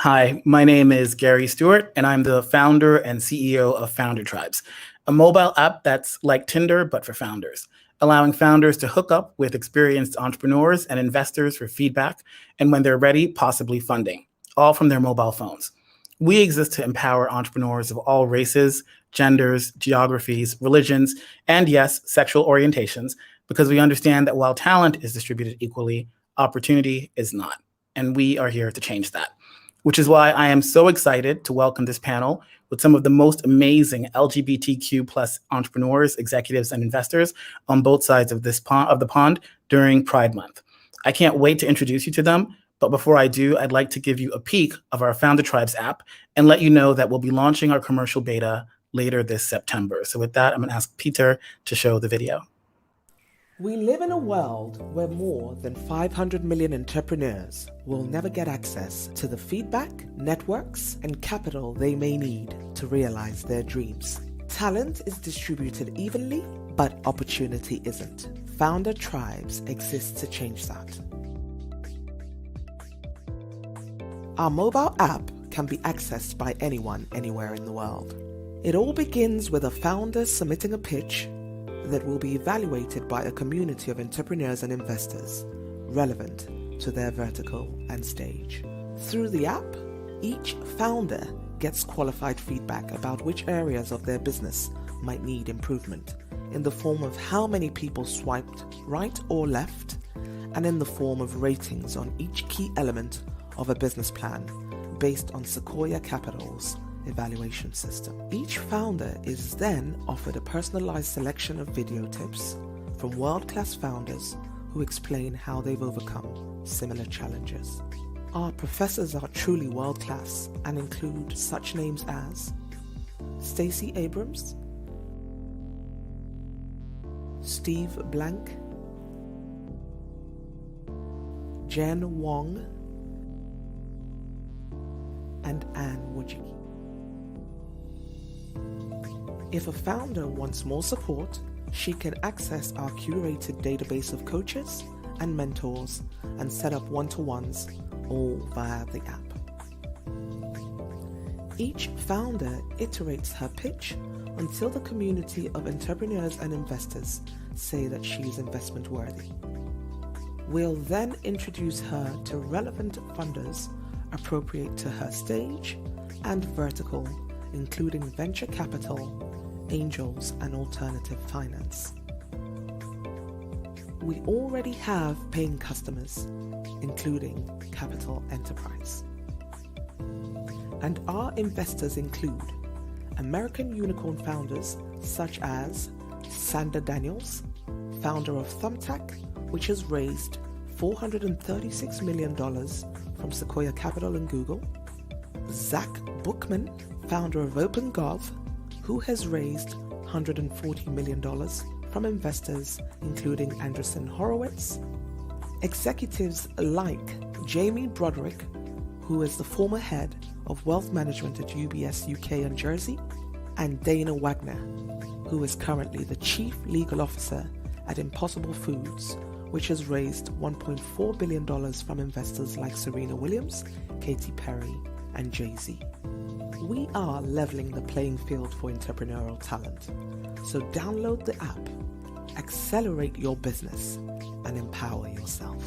Hi, my name is Gary Stewart, and I'm the founder and CEO of FounderTribes, a mobile app that's like Tinder, but for founders, allowing founders to hook up with experienced entrepreneurs and investors for feedback, and when they're ready, possibly funding, all from their mobile phones. We exist to empower entrepreneurs of all races, genders, geographies, religions, and yes, sexual orientations, because we understand that while talent is distributed equally, opportunity is not. And we are here to change that, which is why I am so excited to welcome this panel with some of the most amazing LGBTQ plus entrepreneurs, executives, and investors on both sides of the pond during Pride Month. I can't wait to introduce you to them, but before I do, I'd like to give you a peek of our FounderTribes app and let you know that we'll be launching our commercial beta later this September. So with that, I'm gonna ask Peter to show the video. We live in a world where more than 500 million entrepreneurs will never get access to the feedback, networks, and capital they may need to realize their dreams. Talent is distributed evenly, but opportunity isn't. FounderTribes exists to change that. Our mobile app can be accessed by anyone, anywhere in the world. It all begins with a founder submitting a pitch that will be evaluated by a community of entrepreneurs and investors relevant to their vertical and stage. Through the app, each founder gets qualified feedback about which areas of their business might need improvement, in the form of how many people swiped right or left, and in the form of ratings on each key element of a business plan based on Sequoia Capital's evaluation system. Each founder is then offered a personalized selection of video tips from world-class founders who explain how they've overcome similar challenges. Our professors are truly world-class and include such names as Stacey Abrams, Steve Blank, Jen Wong, and Anne Wojcicki. If a founder wants more support, she can access our curated database of coaches and mentors and set up one-to-ones, all via the app. Each founder iterates her pitch until the community of entrepreneurs and investors say that she is investment worthy. We'll then introduce her to relevant funders appropriate to her stage and vertical, including venture capital, angels, and alternative finance. We already have paying customers, including Capital Enterprise. And our investors include American unicorn founders such as Sandra Daniels, founder of Thumbtack, which has raised $436 million from Sequoia Capital and Google, Zach Bookman, founder of OpenGov, who has raised $140 million from investors including Andreessen Horowitz, executives like Jamie Broderick, who is the former head of wealth management at UBS UK and Jersey, and Dana Wagner, who is currently the chief legal officer at Impossible Foods, which has raised $1.4 billion from investors like Serena Williams, Katy Perry, and Jay-Z. We are leveling the playing field for entrepreneurial talent. So download the app, accelerate your business, and empower yourself.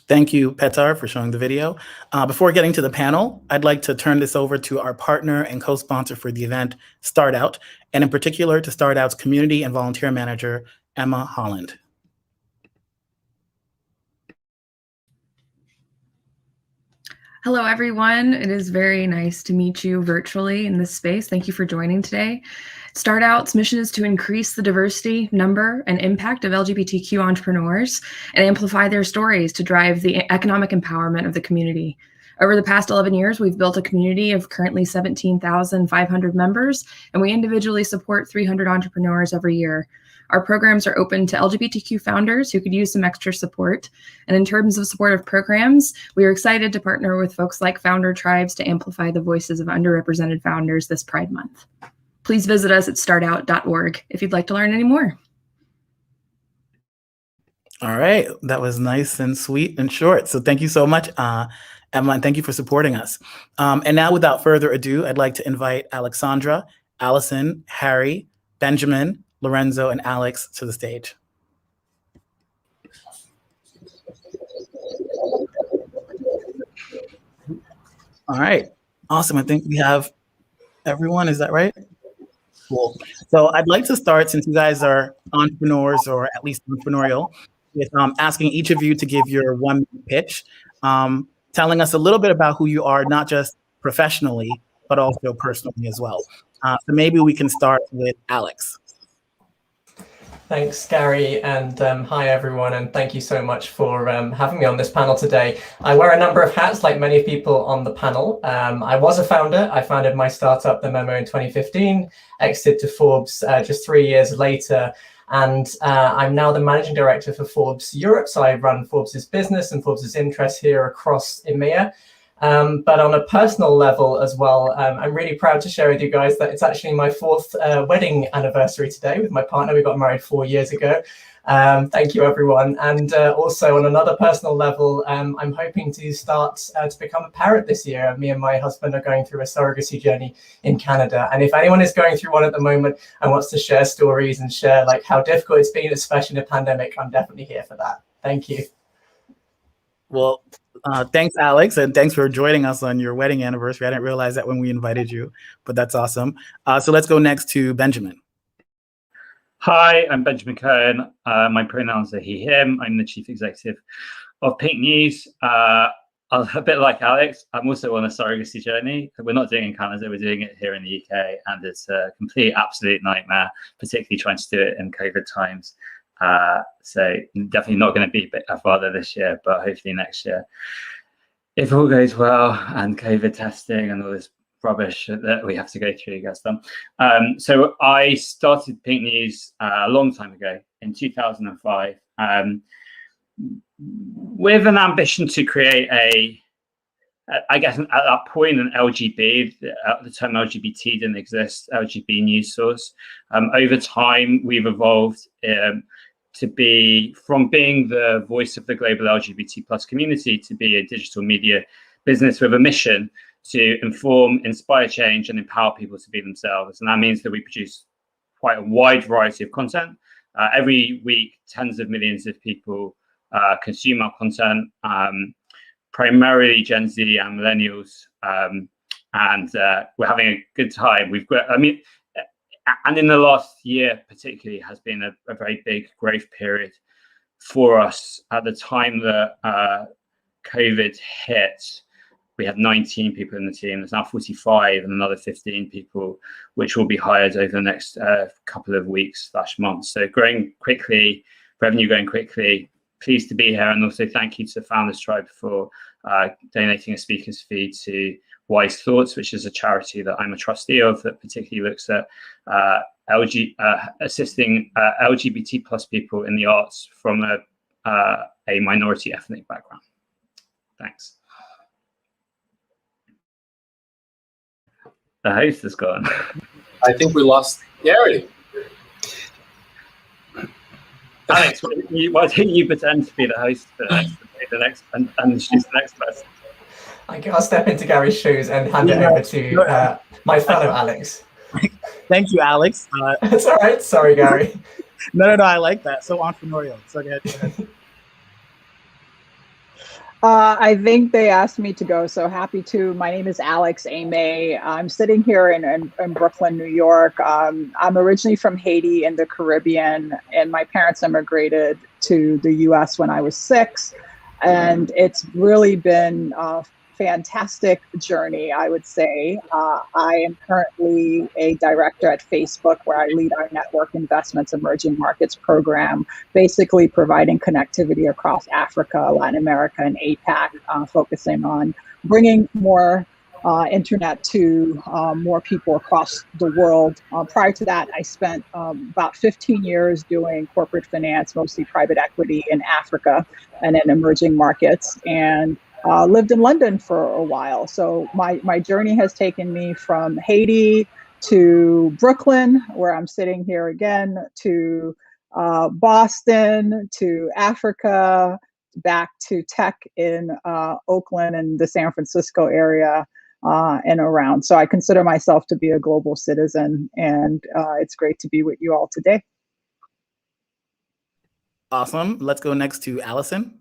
Thank you, Petar, for showing the video. Before getting to the panel, I'd like to turn this over to our partner and co-sponsor for the event, StartOut, and in particular to StartOut's community and volunteer manager, Emma Holland. Hello, everyone. It is very nice to meet you virtually in this space. Thank you for joining today. StartOut's mission is to increase the diversity, number, and impact of LGBTQ entrepreneurs and amplify their stories to drive the economic empowerment of the community. Over the past 11 years, we've built a community of currently 17,500 members, and we individually support 300 entrepreneurs every year. Our programs are open to LGBTQ founders who could use some extra support. And in terms of supportive programs, we are excited to partner with folks like FounderTribes to amplify the voices of underrepresented founders this Pride Month. Please visit us at startout.org if you'd like to learn any more. All right, that was nice and sweet and short. So thank you so much, Emma, and thank you for supporting us. And now, without further ado, I'd like to invite Alexandra, Allison, Harry, Benjamin, Lorenzo, and Alex to the stage. All right, awesome. I think we have everyone. Is that right? Cool. So I'd like to start, since you guys are entrepreneurs or at least entrepreneurial, with asking each of you to give your 1-minute pitch, telling us a little bit about who you are, not just professionally, but also personally as well. So maybe we can start with Alex. Thanks, Gary, and hi, everyone, and thank you so much for having me on this panel today. I wear a number of hats, like many people on the panel. I was a founder. I founded my startup, The Memo, in 2015, exited to Forbes just 3 years later, and I'm now the managing director for Forbes Europe, so I run Forbes' business and Forbes' interests here across EMEA. But on a personal level as well, I'm really proud to share with you guys that it's actually my 4th wedding anniversary today with my partner. We got married 4 years ago. Thank you, everyone. And also on another personal level, I'm hoping to start to become a parent this year. Me and my husband are going through a surrogacy journey in Canada. And if anyone is going through one at the moment and wants to share stories and share like how difficult it's been, especially in a pandemic, I'm definitely here for that. Thank you. Well, thanks, Alex, and thanks for joining us on your wedding anniversary. I didn't realize that when we invited you, but that's awesome. So let's go next to Benjamin. Hi, I'm Benjamin Cohen. My pronouns are he, him. I'm the chief executive of Pink News. A bit like Alex, I'm also on a surrogacy journey. We're not doing it in Canada, we're doing it here in the UK, and it's a complete, absolute nightmare, particularly trying to do it in COVID times. So definitely not going to be a father this year, but hopefully next year, if all goes well and COVID testing and all this rubbish that we have to go through gets done. So I started Pink News a long time ago in 2005 with an ambition to create I guess at that point, an LGB, the term LGBT didn't exist, LGBT news source. Over time, we've evolved to be, from being the voice of the global LGBT plus community, to be a digital media business with a mission to inform, inspire change, and empower people to be themselves. And that means that we produce quite a wide variety of content. Every week, tens of millions of people consume our content. Primarily Gen Z and millennials, and we're having a good time. We've got, and in the last year particularly has been a very big growth period for us. At the time that COVID hit, we had 19 people in the team. There's now 45 and another 15 people, which will be hired over the next couple of weeks / months. So growing quickly, revenue going quickly. Pleased to be here, and also thank you to Founders Tribe for donating a speaker's fee to Wise Thoughts, which is a charity that I'm a trustee of that particularly looks at assisting LGBT plus people in the arts from a minority ethnic background. Thanks. The host is gone. I think we lost Gary. Alex, why don't you pretend to be the host for the next and introduce the next person? I'll step into Gary's shoes and hand it over to my fellow Alex. Thank you, Alex. It's all right. Sorry, Gary. No, I like that. So entrepreneurial. So go ahead. I think they asked me to go, so happy to. My name is Alex Aimee. I'm sitting here in Brooklyn, New York. I'm originally from Haiti in the Caribbean, and my parents immigrated to the US when I was 6. And it's really been a fantastic journey, I would say. I am currently a director at Facebook, where I lead our network investments emerging markets program, basically providing connectivity across Africa, Latin America, and APAC, focusing on bringing more internet to more people across the world. Prior to that, I spent about 15 years doing corporate finance, mostly private equity in Africa and in emerging markets, and lived in London for a while. So my journey has taken me from Haiti to Brooklyn, where I'm sitting here again, to Boston to Africa, back to tech in Oakland and the San Francisco area and around. So I consider myself to be a global citizen, and it's great to be with you all today. Awesome. Let's go next to Allison.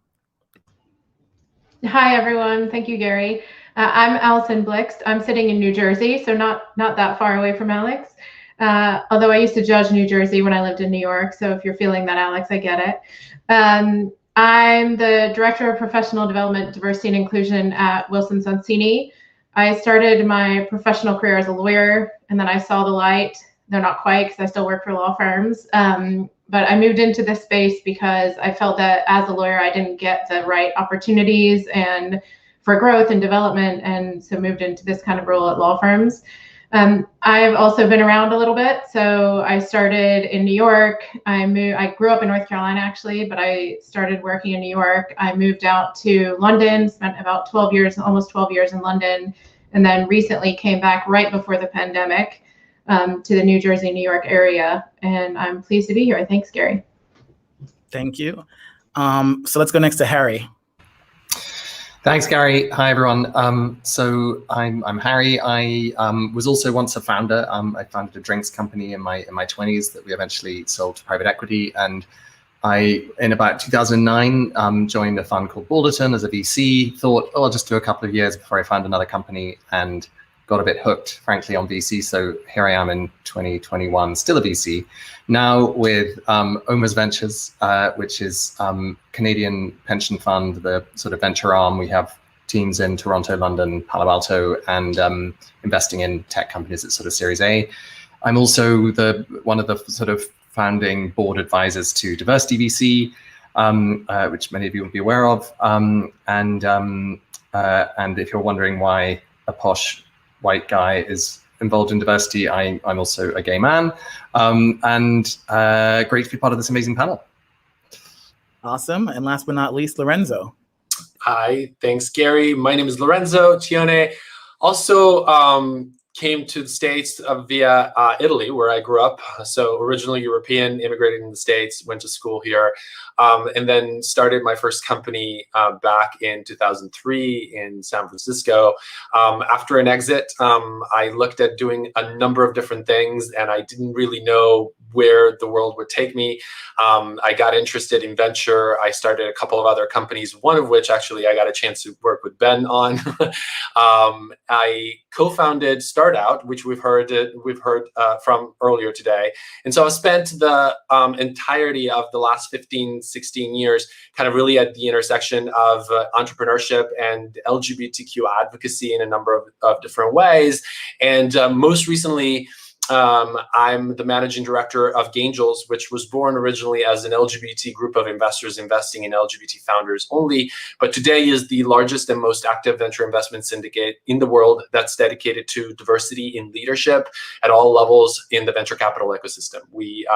Hi, everyone. Thank you, Gary. I'm Allison Blixt. I'm sitting in New Jersey, so not that far away from Alex. Although I used to judge New Jersey when I lived in New York, so if you're feeling that, Alex, I get it. I'm the Director of Professional Development, Diversity and Inclusion at Wilson Sonsini. I started my professional career as a lawyer, and then I saw the light. They're not quite, because I still work for law firms. But I moved into this space because I felt that as a lawyer, I didn't get the right opportunities and for growth and development, and so moved into this kind of role at law firms. I've also been around a little bit. So I started in New York. I grew up in North Carolina, actually, but I started working in New York. I moved out to London, spent about 12 years, almost 12 years in London, and then recently came back right before the pandemic to the New Jersey, New York area. And I'm pleased to be here. Thanks, Gary. Thank you. So let's go next to Harry. Thanks, Gary. Hi, everyone. So I'm Harry. I was also once a founder. I founded a drinks company in my 20s that we eventually sold to private equity. And I, in about 2009, joined a fund called Balderton as a VC. Thought, oh, I'll just do a couple of years before I found another company, and got a bit hooked, frankly, on VC. So here I am in 2021, still a VC, now with Omer's Ventures, which is Canadian pension fund, the sort of venture arm. We have teams in Toronto, London, Palo Alto, and investing in tech companies at sort of Series A. I'm also one of the sort of founding board advisors to Diversity VC, which many of you will be aware of. And if you're wondering why a posh white guy is involved in diversity, I'm also a gay man, and great to be part of this amazing panel. Awesome. And last but not least, Lorenzo. Hi, thanks, Gary. My name is Lorenzo Tione. Also came to the States via Italy, where I grew up. So originally European, immigrated in the States, went to school here, and then started my first company back in 2003 in San Francisco. After an exit, I looked at doing a number of different things, and I didn't really know where the world would take me. I got interested in venture. I started a couple of other companies, one of which actually I got a chance to work with Ben on. I co-founded StartOut, which we've heard from earlier today. And so I've spent the entirety of the last 15, 16 years kind of really at the intersection of entrepreneurship and LGBTQ advocacy in a number of different ways. And most recently, I'm the managing director of Gaingels, which was born originally as an LGBT group of investors investing in LGBT founders only, but today is the largest and most active venture investment syndicate in the world that's dedicated to diversity in leadership at all levels in the venture capital ecosystem. We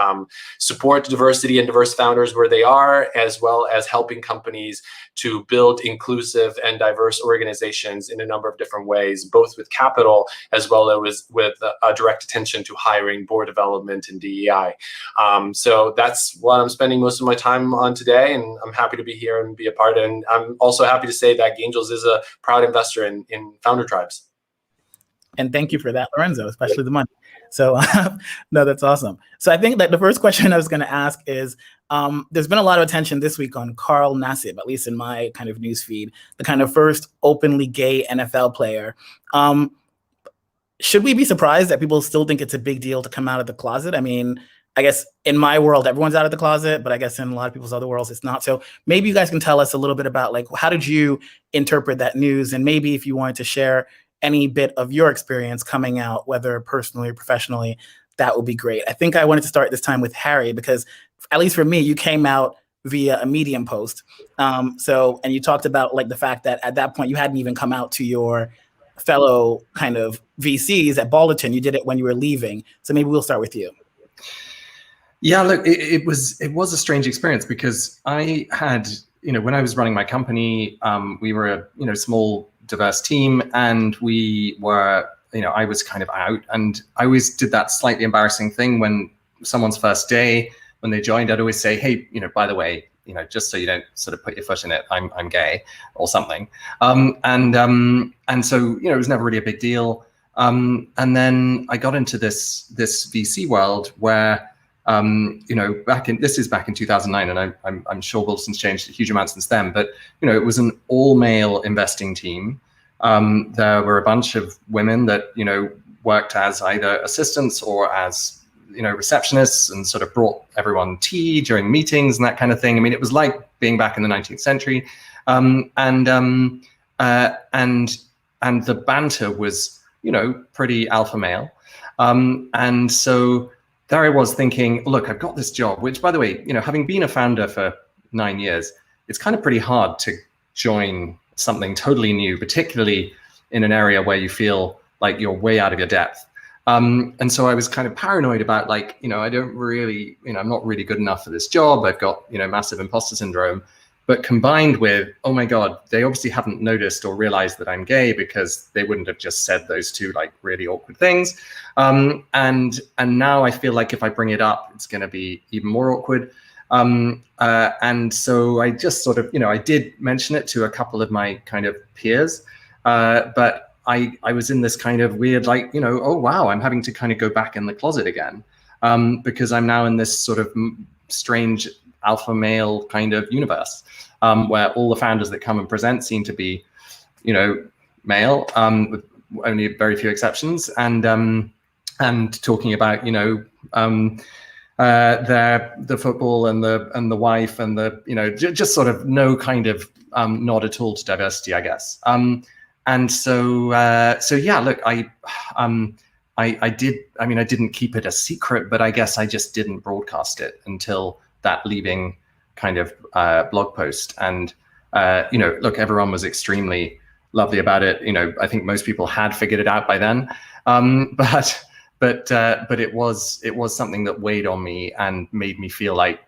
support diversity and diverse founders where they are, as well as helping companies to build inclusive and diverse organizations in a number of different ways, both with capital as well as with a direct attention to hiring, board development, and DEI. So that's what I'm spending most of my time on today, and I'm happy to be here and be a part. And I'm also happy to say that Gaingels is a proud investor in FounderTribes. And thank you for that, Lorenzo, especially the money. So no, that's awesome. So I think that the first question I was going to ask is, there's been a lot of attention this week on Carl Nassib, at least in my kind of news feed, the kind of first openly gay NFL player. Should we be surprised that people still think it's a big deal to come out of the closet? I mean, I guess in my world, everyone's out of the closet, but I guess in a lot of people's other worlds, it's not. So maybe you guys can tell us a little bit about, like, how did you interpret that news? And maybe if you wanted to share any bit of your experience coming out, whether personally or professionally, that would be great. I think I wanted to start this time with Harry, because at least for me, you came out via a Medium post. And you talked about, like, the fact that at that point you hadn't even come out to your fellow kind of VCs at Balderton. You did it when you were leaving. So maybe we'll start with you. Yeah, look, it was a strange experience, because I had, when I was running my company, we were a small diverse team, and we were, I was kind of out, and I always did that slightly embarrassing thing when someone's first day, when they joined, I'd always say, hey, by the way, just so you don't sort of put your foot in it, I'm gay or something. And so, it was never really a big deal. And then I got into this VC world where, back in 2009, and I'm sure Wilson's changed a huge amount since then, but, it was an all-male investing team. There were a bunch of women that, worked as either assistants or as receptionists and sort of brought everyone tea during meetings and that kind of thing. I mean, it was like being back in the 19th century. And the banter was, pretty alpha male. And so there I was thinking, look, I've got this job, which, by the way, having been a founder for 9 years, it's kind of pretty hard to join something totally new, particularly in an area where you feel like you're way out of your depth. And so I was kind of paranoid about I don't really, I'm not really good enough for this job. I've got, massive imposter syndrome, but combined with, oh my God, they obviously haven't noticed or realized that I'm gay, because they wouldn't have just said those two really awkward things. And now I feel like if I bring it up, it's going to be even more awkward. And so I just sort of, I did mention it to a couple of my kind of peers, but I was in this kind of weird, oh, wow, I'm having to kind of go back in the closet again, because I'm now in this sort of strange alpha male kind of universe, where all the founders that come and present seem to be, male, with only very few exceptions, and talking about, the football and the wife and the, just sort of no kind of nod at all to diversity, I guess. And so yeah, look, I didn't keep it a secret, but I guess I just didn't broadcast it until that leaving kind of blog post. And look, everyone was extremely lovely about it. I think most people had figured it out by then, but it was something that weighed on me and made me feel like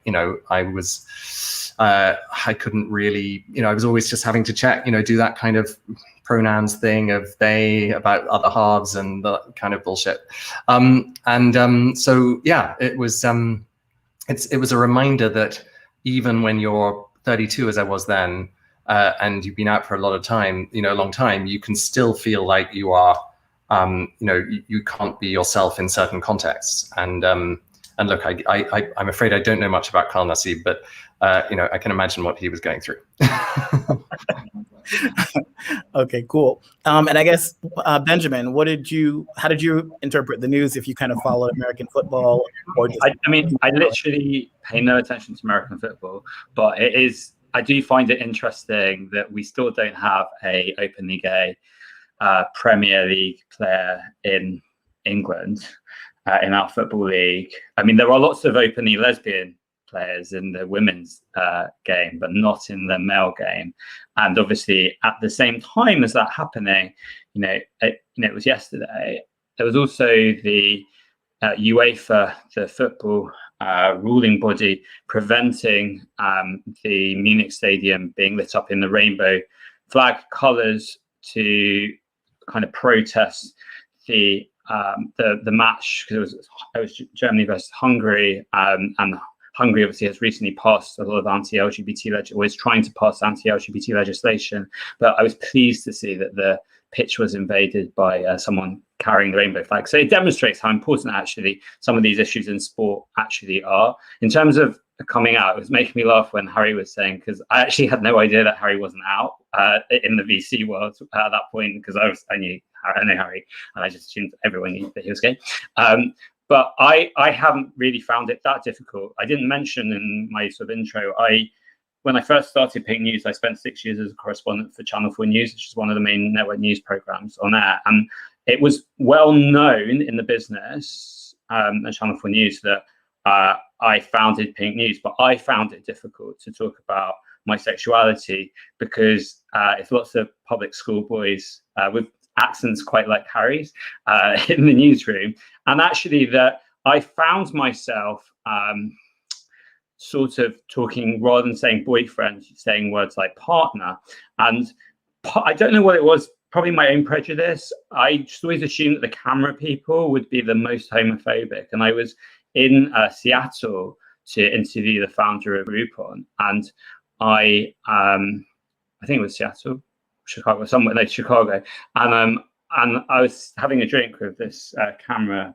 I couldn't really, I was always just having to check, do that kind of pronouns thing of they about other halves and the kind of bullshit. So yeah, it was a reminder that even when you're 32, as I was then, and you've been out for a lot of time, a long time, you can still feel like you are, you can't be yourself in certain contexts. And look, I'm afraid I don't know much about Carl Nassib, but I can imagine what he was going through. Okay, cool. And I guess Benjamin, how did you interpret the news, if you kind of followed American football? Or just I literally pay no attention to American football, but I do find it interesting that we still don't have a openly gay Premier League player in England, in our football league. I mean, there are lots of openly lesbian players in the women's game, but not in the male game. And obviously, at the same time as that happening, it was yesterday. There was also the UEFA, the football ruling body, preventing the Munich stadium being lit up in the rainbow flag colours to kind of protest the match, because it was Germany versus Hungary, and Hungary obviously has recently passed a lot of anti-LGBT or is trying to pass anti-LGBT legislation. But I was pleased to see that the pitch was invaded by someone carrying the rainbow flag. So it demonstrates how important actually some of these issues in sport actually are. In terms of coming out, it was making me laugh when Harry was saying, because I actually had no idea that Harry wasn't out in the VC world at that point, because I know Harry, and I just assumed everyone knew that he was gay. But I haven't really found it that difficult. I didn't mention in my sort of intro, when I first started Pink News, I spent 6 years as a correspondent for Channel 4 News, which is one of the main network news programs on air. And it was well known in the business at Channel 4 News that I founded Pink News, but I found it difficult to talk about my sexuality because it's lots of public school boys with accents quite like Harry's in the newsroom. And actually that I found myself sort of talking, rather than saying boyfriend, saying words like partner. And I don't know what it was, probably my own prejudice. I just always assumed that the camera people would be the most homophobic. And I was in Seattle to interview the founder of Groupon, and I think it was Seattle, Chicago, somewhere like Chicago, and I was having a drink with this cameraman,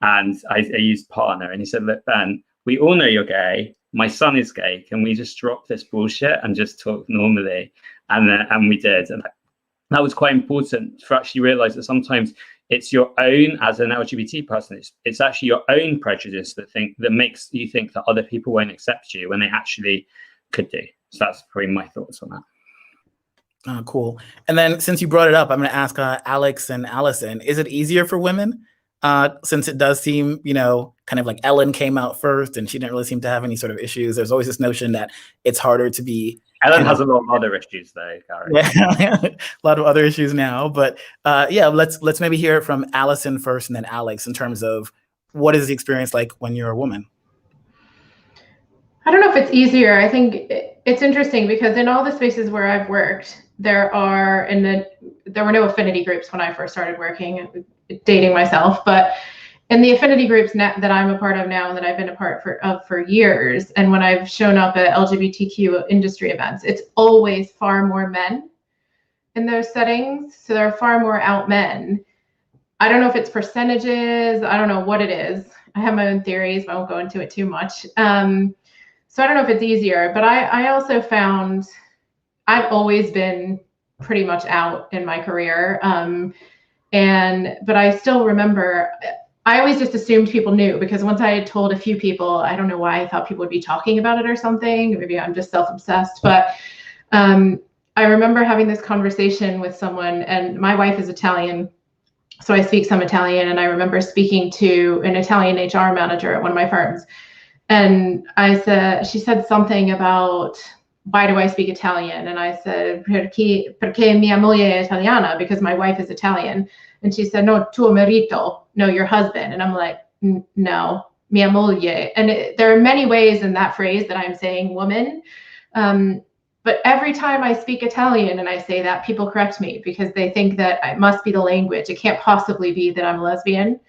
and I used partner, and he said, "Look, Ben, we all know you're gay. My son is gay. Can we just drop this bullshit and just talk normally?" And we did, and that was quite important for actually realize that sometimes it's your own, as an LGBT person, it's actually your own prejudice that makes you think that other people won't accept you when they actually could do. So that's probably my thoughts on that. Cool. And then since you brought it up, I'm going to ask Alex and Allison, is it easier for women? Since it does seem, kind of like Ellen came out first and she didn't really seem to have any sort of issues. There's always this notion that it's harder to be. Ellen has a lot of other issues though, Gary. Yeah, a lot of other issues now. But let's maybe hear it from Allison first and then Alex in terms of what is the experience like when you're a woman? I don't know if it's easier. I think it's interesting because in all the spaces where I've worked, there were no affinity groups when I first started working, dating myself, but in the affinity groups that I'm a part of now and that I've been a part of for years, and when I've shown up at LGBTQ industry events, it's always far more men in those settings. So there are far more out men. I don't know if it's percentages. I don't know what it is. I have my own theories, but I won't go into it too much. So I don't know if it's easier, but I also found I've always been pretty much out in my career. But I still remember, I always just assumed people knew, because once I had told a few people, I don't know why I thought people would be talking about it or something. Maybe I'm just self-obsessed, but I remember having this conversation with someone, and my wife is Italian, so I speak some Italian, and I remember speaking to an Italian HR manager at one of my firms. And she said something about, why do I speak Italian? And I said, perché mia moglie è italiana, because my wife is Italian. And she said, no, tuo marito, no, your husband. And I'm like, no, mia moglie. And there are many ways in that phrase that I'm saying woman. But every time I speak Italian and I say that, people correct me because they think that it must be the language. It can't possibly be that I'm lesbian.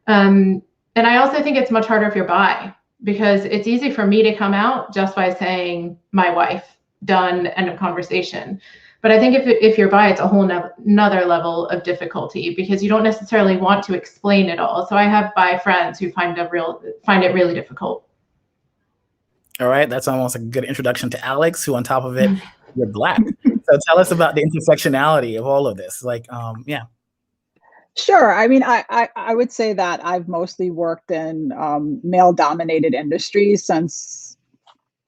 And I also think it's much harder if you're bi, because it's easy for me to come out just by saying my wife, done, end of conversation. But I think if you're bi, it's a whole another level of difficulty because you don't necessarily want to explain it all. So I have bi friends who find it really difficult. All right, that's almost a good introduction to Alex, who on top of it, you're Black. So tell us about the intersectionality of all of this. Sure. I mean, I would say that I've mostly worked in male-dominated industries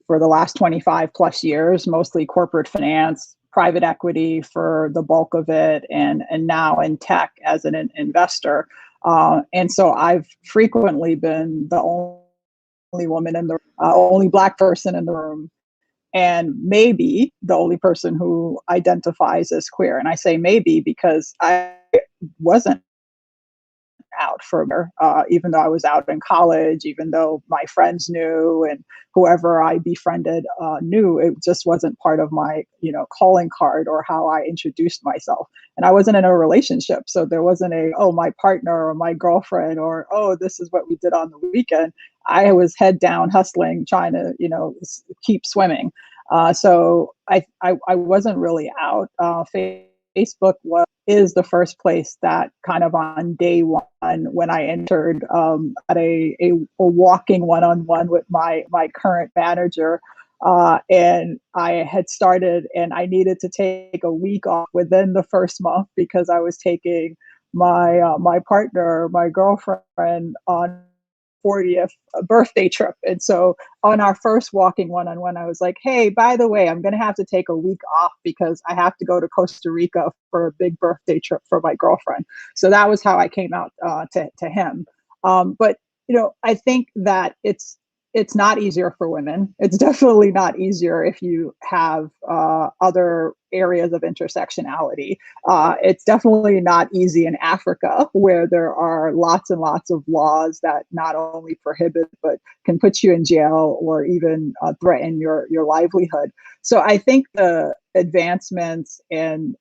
for the last 25 plus years, mostly corporate finance, private equity for the bulk of it, and now in tech as an investor. And so I've frequently been the only woman in the only Black person in the room, and maybe the only person who identifies as queer. And I say maybe because I wasn't out for even though I was out in college, even though my friends knew and whoever I befriended knew, it just wasn't part of my calling card or how I introduced myself. And I wasn't in a relationship, so there wasn't my partner or my girlfriend or this is what we did on the weekend. I was head down hustling, trying to keep swimming. So I wasn't really out. Facebook is the first place that kind of on day one, when I entered at a walking one-on-one with my current manager, and I had started and I needed to take a week off within the first month because I was taking my partner, my girlfriend, on 40th birthday trip. And so on our first walking one-on-one, I was like, hey, by the way, I'm going to have to take a week off because I have to go to Costa Rica for a big birthday trip for my girlfriend. So that was how I came out to him. But, I think that it's not easier for women. It's definitely not easier if you have other areas of intersectionality. It's definitely not easy in Africa, where there are lots and lots of laws that not only prohibit, but can put you in jail or even threaten your livelihood. So I think the advancements and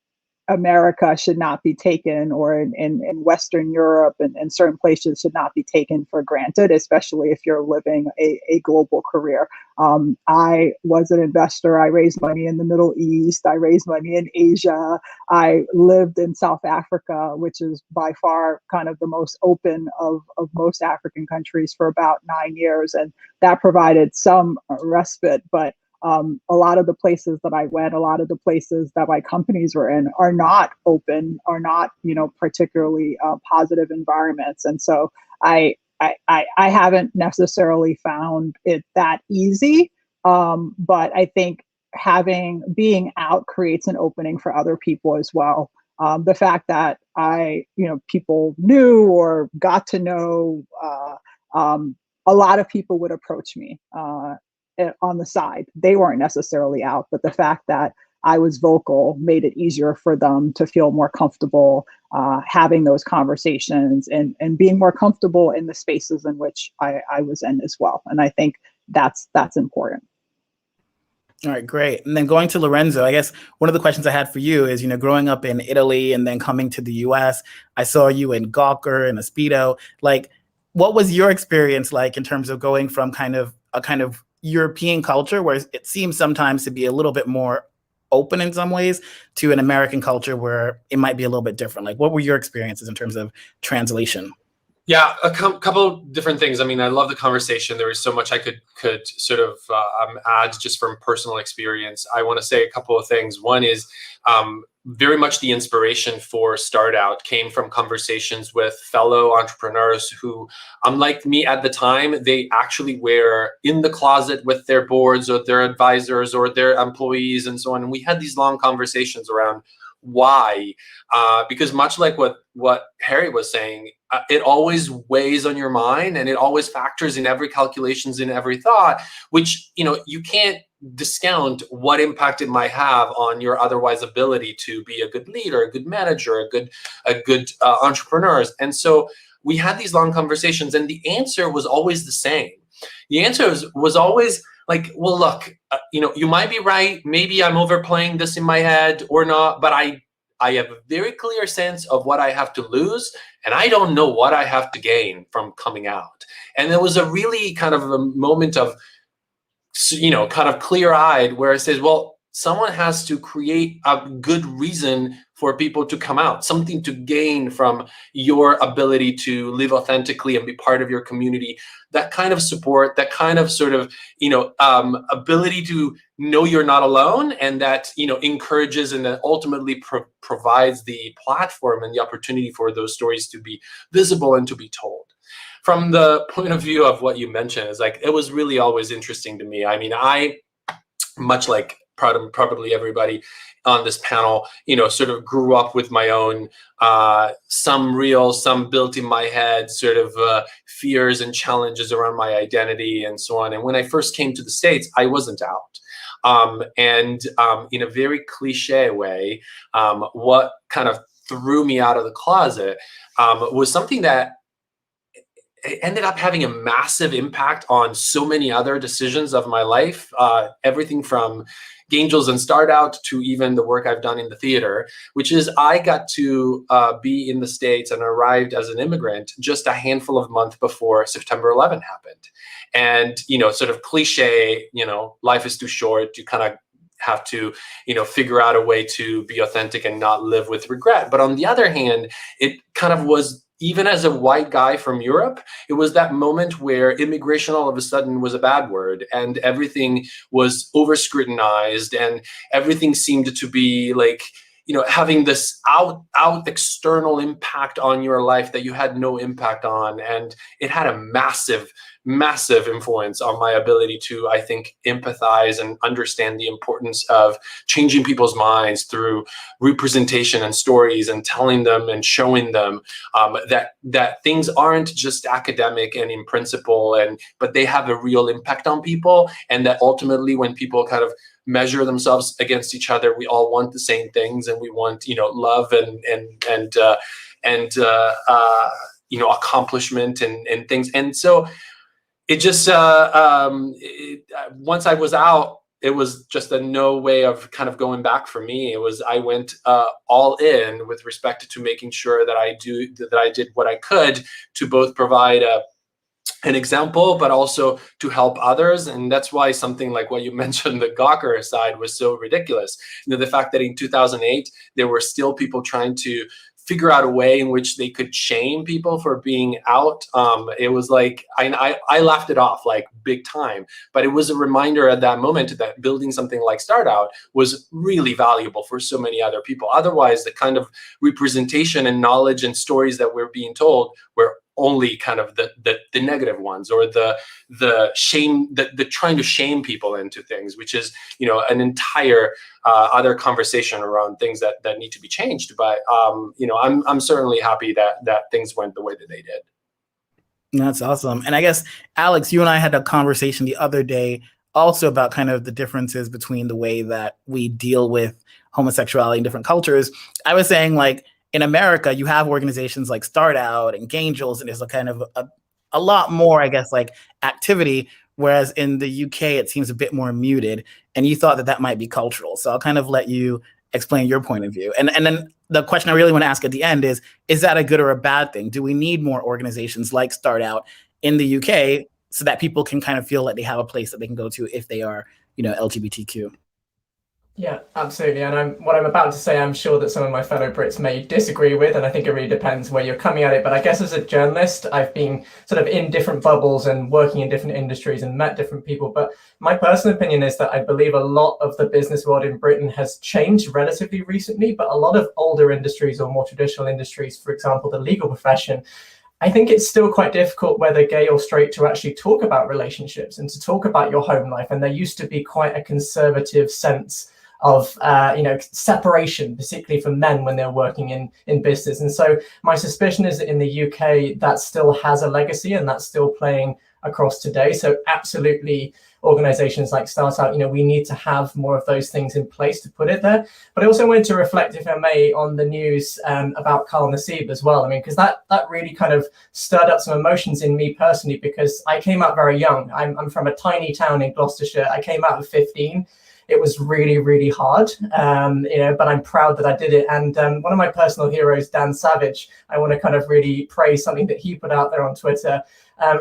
America should not be taken, or in Western Europe and certain places should not be taken for granted, especially if you're living a global career. I was an investor. I raised money in the Middle East. I raised money in Asia. I lived in South Africa, which is by far kind of the most open of most African countries, for about 9 years. And that provided some respite. But a lot of the places that I went, a lot of the places that my companies were in are not open, are not, particularly positive environments. And so I haven't necessarily found it that easy. But I think being out creates an opening for other people as well. The fact that people knew or got to know, a lot of people would approach me on the side. They weren't necessarily out, but the fact that I was vocal made it easier for them to feel more comfortable having those conversations and being more comfortable in the spaces in which I was in as well. And I think that's important. All right, great. And then going to Lorenzo, I guess one of the questions I had for you is, growing up in Italy and then coming to the US, I saw you in Gawker and a Speedo. Like, what was your experience like in terms of going from kind of European culture, where it seems sometimes to be a little bit more open in some ways, to an American culture where it might be a little bit different? Like, what were your experiences in terms of translation? Yeah, a couple different things. I mean, I love the conversation. There is so much I could sort of add just from personal experience. I want to say a couple of things. One is very much the inspiration for StartOut came from conversations with fellow entrepreneurs who, unlike me at the time, they actually were in the closet with their boards or their advisors or their employees and so on. And we had these long conversations around why, because much like what Harry was saying, it always weighs on your mind and it always factors in every calculations, in every thought, which, you can't discount what impact it might have on your otherwise ability to be a good leader, a good manager, a good entrepreneur. And so we had these long conversations, and the answer was always the same. The answer was always like, well, look, you might be right. Maybe I'm overplaying this in my head or not, but I have a very clear sense of what I have to lose, and I don't know what I have to gain from coming out. And there was a really kind of a moment of, kind of clear-eyed, where it says, well, someone has to create a good reason for people to come out, something to gain from your ability to live authentically and be part of your community. That kind of support, that kind of sort of, ability to know you're not alone, and that, encourages and that ultimately provides the platform and the opportunity for those stories to be visible and to be told. From the point of view of what you mentioned, is like, it was really always interesting to me. I mean, I, much like probably everybody on this panel, sort of grew up with my own, some real, some built in my head, sort of fears and challenges around my identity and so on. And when I first came to the States, I wasn't out. And in a very cliche way, what kind of threw me out of the closet was something that it ended up having a massive impact on so many other decisions of my life, everything from Gaingels and StartOut to even the work I've done in the theater, which is I got to be in the States and arrived as an immigrant just a handful of months before September 11 happened. And, sort of cliche, life is too short. You kind of have to, figure out a way to be authentic and not live with regret. But on the other hand, it kind of was, even as a white guy from Europe, it was that moment where immigration all of a sudden was a bad word, and everything was over scrutinized, and everything seemed to be like, having this out external impact on your life that you had no impact on. And it had a massive influence on my ability to, I think, empathize and understand the importance of changing people's minds through representation and stories, and telling them and showing them that things aren't just academic and in principle, but they have a real impact on people. And that ultimately, when people kind of measure themselves against each other, we all want the same things, and we want, love and accomplishment and things. And so it just once I was out, it was just a no way of kind of going back for me. I went all in with respect to making sure that I did what I could to both provide an example, but also to help others. And that's why something like what you mentioned, the Gawker side, was so ridiculous. The fact that in 2008, there were still people trying to figure out a way in which they could shame people for being out. It was like, I laughed it off like big time, but it was a reminder at that moment that building something like StartOut was really valuable for so many other people. Otherwise, the kind of representation and knowledge and stories that we're being told were only kind of the negative ones, or the shame, the trying to shame people into things, which is, an entire other conversation around things that need to be changed. But I'm certainly happy that things went the way that they did. That's awesome. And I guess, Alex, you and I had a conversation the other day also about kind of the differences between the way that we deal with homosexuality in different cultures. I was saying, like, in America, you have organizations like StartOut and Gaingels, and there's a kind of a lot more, I guess, like activity, whereas in the UK, it seems a bit more muted. And you thought that might be cultural. So I'll kind of let you explain your point of view. And then the question I really want to ask at the end is that a good or a bad thing? Do we need more organizations like StartOut in the UK so that people can kind of feel like they have a place that they can go to if they are, LGBTQ? Yeah, absolutely. And what I'm about to say, I'm sure that some of my fellow Brits may disagree with, and I think it really depends where you're coming at it. But I guess as a journalist, I've been sort of in different bubbles and working in different industries and met different people. But my personal opinion is that I believe a lot of the business world in Britain has changed relatively recently, but a lot of older industries or more traditional industries, for example, the legal profession, I think it's still quite difficult, whether gay or straight, to actually talk about relationships and to talk about your home life. And there used to be quite a conservative sense of separation, particularly for men when they're working in business. And so my suspicion is that in the UK, that still has a legacy and that's still playing across today. So absolutely, organizations like StartOut, we need to have more of those things in place to put it there. But I also wanted to reflect, if I may, on the news about Carl Nzube as well. I mean, because that really kind of stirred up some emotions in me personally, because I came out very young. I'm from a tiny town in Gloucestershire. I came out at 15. It was really, really hard, but I'm proud that I did it. And one of my personal heroes, Dan Savage, I want to kind of really praise something that he put out there on Twitter,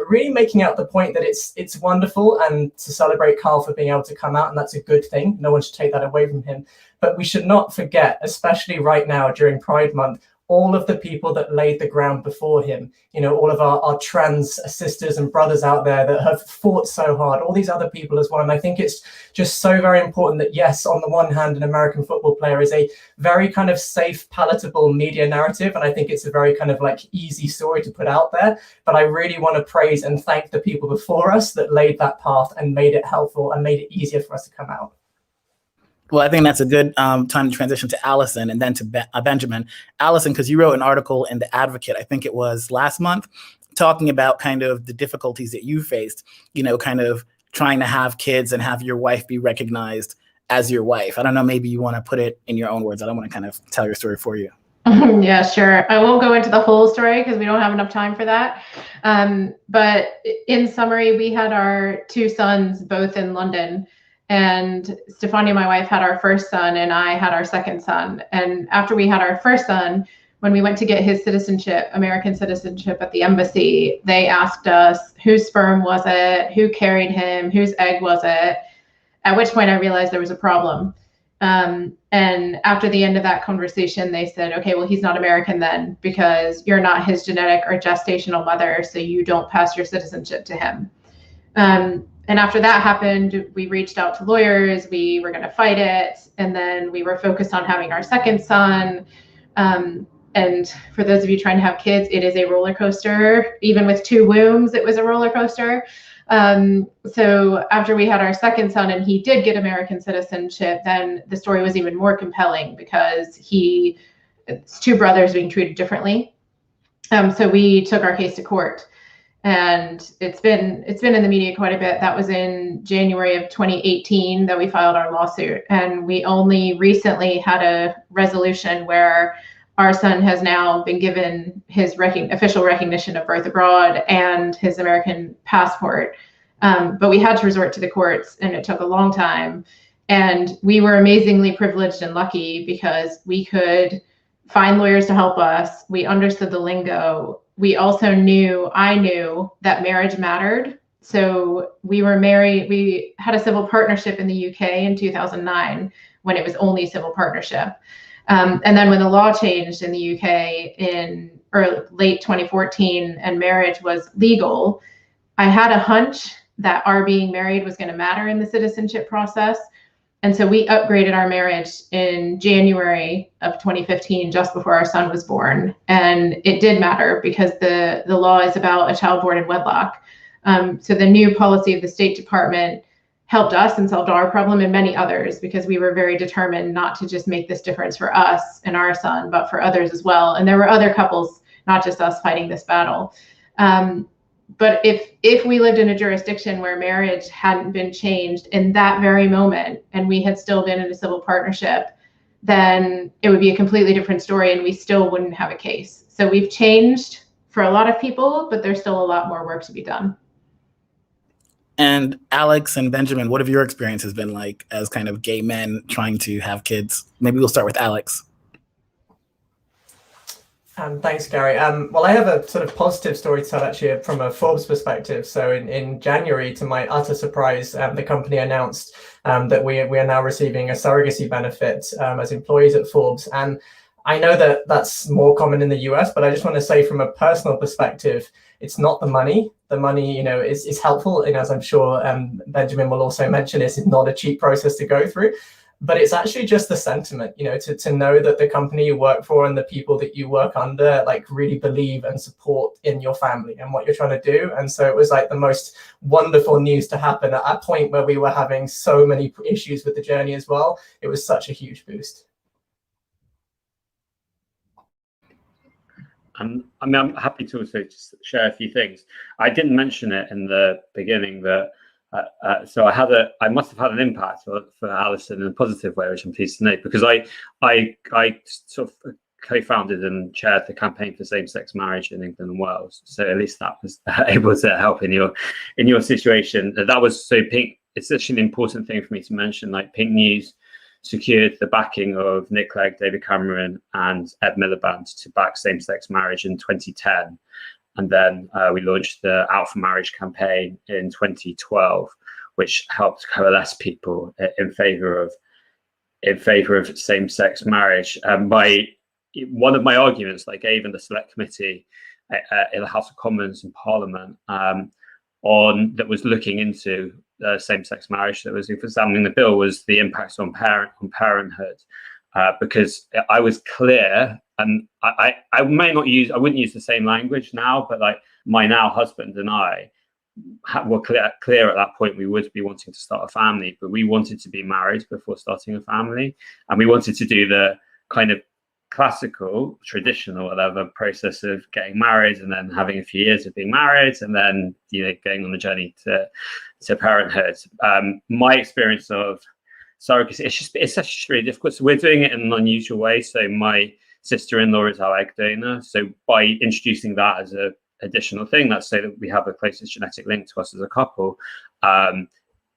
really making out the point that it's wonderful and to celebrate Carl for being able to come out, and that's a good thing. No one should take that away from him. But we should not forget, especially right now during Pride Month, all of the people that laid the ground before him, all of our trans sisters and brothers out there that have fought so hard, all these other people as well. And I think it's just so very important that, yes, on the one hand, an American football player is a very kind of safe, palatable media narrative. And I think it's a very kind of like easy story to put out there. But I really want to praise and thank the people before us that laid that path and made it helpful and made it easier for us to come out. Well, I think that's a good time to transition to Allison and then to Benjamin. Allison, because you wrote an article in The Advocate, I think it was last month, talking about kind of the difficulties that you faced, kind of trying to have kids and have your wife be recognized as your wife. I don't know, maybe you want to put it in your own words. I don't want to kind of tell your story for you. Yeah, sure. I won't go into the whole story because we don't have enough time for that. But in summary, we had our two sons both in London. And Stefania, my wife, had our first son, and I had our second son. And after we had our first son, when we went to get his citizenship, American citizenship at the embassy, they asked us whose sperm was it, who carried him, whose egg was it, at which point I realized there was a problem. And after the end of that conversation, they said, okay, well, he's not American then, because you're not his genetic or gestational mother, so you don't pass your citizenship to him. And after that happened, we reached out to lawyers. We were going to fight it. And then we were focused on having our second son. And for those of you trying to have kids, it is a roller coaster. Even with 2 wombs, it was a roller coaster. So after we had our second son and he did get American citizenship, then the story was even more compelling because it's 2 brothers being treated differently. So we took our case to court. And it's been in the media quite a bit. That was in January of 2018 that we filed our lawsuit. And we only recently had a resolution where our son has now been given his official recognition of birth abroad and his American passport. But we had to resort to the courts, and it took a long time. And we were amazingly privileged and lucky because we could find lawyers to help us. We understood the lingo. We also I knew that marriage mattered. So we were married. We had a civil partnership in the UK in 2009 when it was only civil partnership. And then when the law changed in the UK in late 2014 and marriage was legal, I had a hunch that our being married was going to matter in the citizenship process. And so we upgraded our marriage in January of 2015, just before our son was born. And it did matter because the law is about a child born in wedlock. So the new policy of the State Department helped us and solved our problem and many others, because we were very determined not to just make this difference for us and our son, but for others as well. And there were other couples, not just us, fighting this battle. But if we lived in a jurisdiction where marriage hadn't been changed in that very moment, and we had still been in a civil partnership, then it would be a completely different story and we still wouldn't have a case. So we've changed for a lot of people, but there's still a lot more work to be done. And Alex and Benjamin, what have your experiences been like as kind of gay men trying to have kids? Maybe we'll start with Alex. Thanks, Gary. Well, I have a sort of positive story to tell actually from a Forbes perspective. So in January, to my utter surprise, the company announced that we are now receiving a surrogacy benefit as employees at Forbes. And I know that that's more common in the US, but I just want to say from a personal perspective, it's not the money. The money, is helpful. And as I'm sure Benjamin will also mention, it's not a cheap process to go through. But it's actually just the sentiment, to know that the company you work for and the people that you work under like really believe and support in your family and what you're trying to do. And so it was like the most wonderful news to happen at a point where we were having so many issues with the journey as well. It was such a huge boost. I'm happy to also just share a few things. I didn't mention it in the beginning that so I must have had an impact for Alison in a positive way, which I'm pleased to note, because I sort of co-founded and chaired the campaign for same-sex marriage in England and Wales. So at least that was able to help in your situation. That was so Pink. It's such an important thing for me to mention. Like Pink News secured the backing of Nick Clegg, David Cameron, and Ed Miliband to back same-sex marriage in 2010. And then we launched the Out for Marriage campaign in 2012, which helped coalesce people in favor of same-sex marriage. One of my arguments, I gave in the Select Committee in the House of Commons in Parliament, that was looking into same-sex marriage, that was examining the bill, was the impacts on parenthood, because I was clear. And I wouldn't use the same language now, but like my now husband and I were clear at that point we would be wanting to start a family, but we wanted to be married before starting a family. And we wanted to do the kind of classical, traditional, whatever, process of getting married and then having a few years of being married and then, going on the journey to parenthood. My experience of surrogacy, it's actually really difficult. So we're doing it in an unusual way. So my sister-in-law is our egg donor. So by introducing that as an additional thing, let's say that we have the closest genetic link to us as a couple,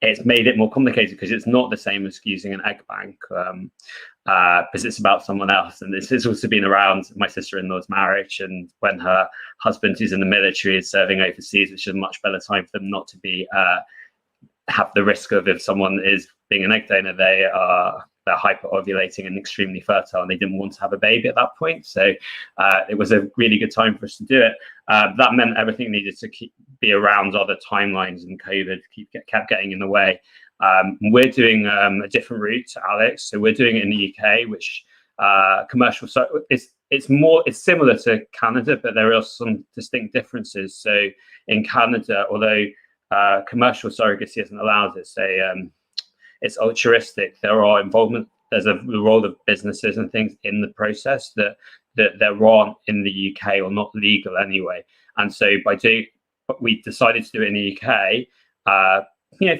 it's made it more complicated because it's not the same as using an egg bank, because it's about someone else. And this has also been around my sister-in-law's marriage, and when her husband, who's in the military, is serving overseas, which is a much better time for them not to be have the risk of, if someone is being an egg donor, they're hyper-ovulating and extremely fertile, and they didn't want to have a baby at that point. So it was a really good time for us to do it. That meant everything needed to be around other timelines, and COVID kept getting in the way. We're doing a different route to Alex. So we're doing it in the UK, which commercial. So it's similar to Canada, but there are some distinct differences. So in Canada, although commercial surrogacy isn't allowed, it's altruistic. There are involvement. There's the role of businesses and things in the process that there aren't in the UK, or not legal anyway. And so we decided to do it in the UK,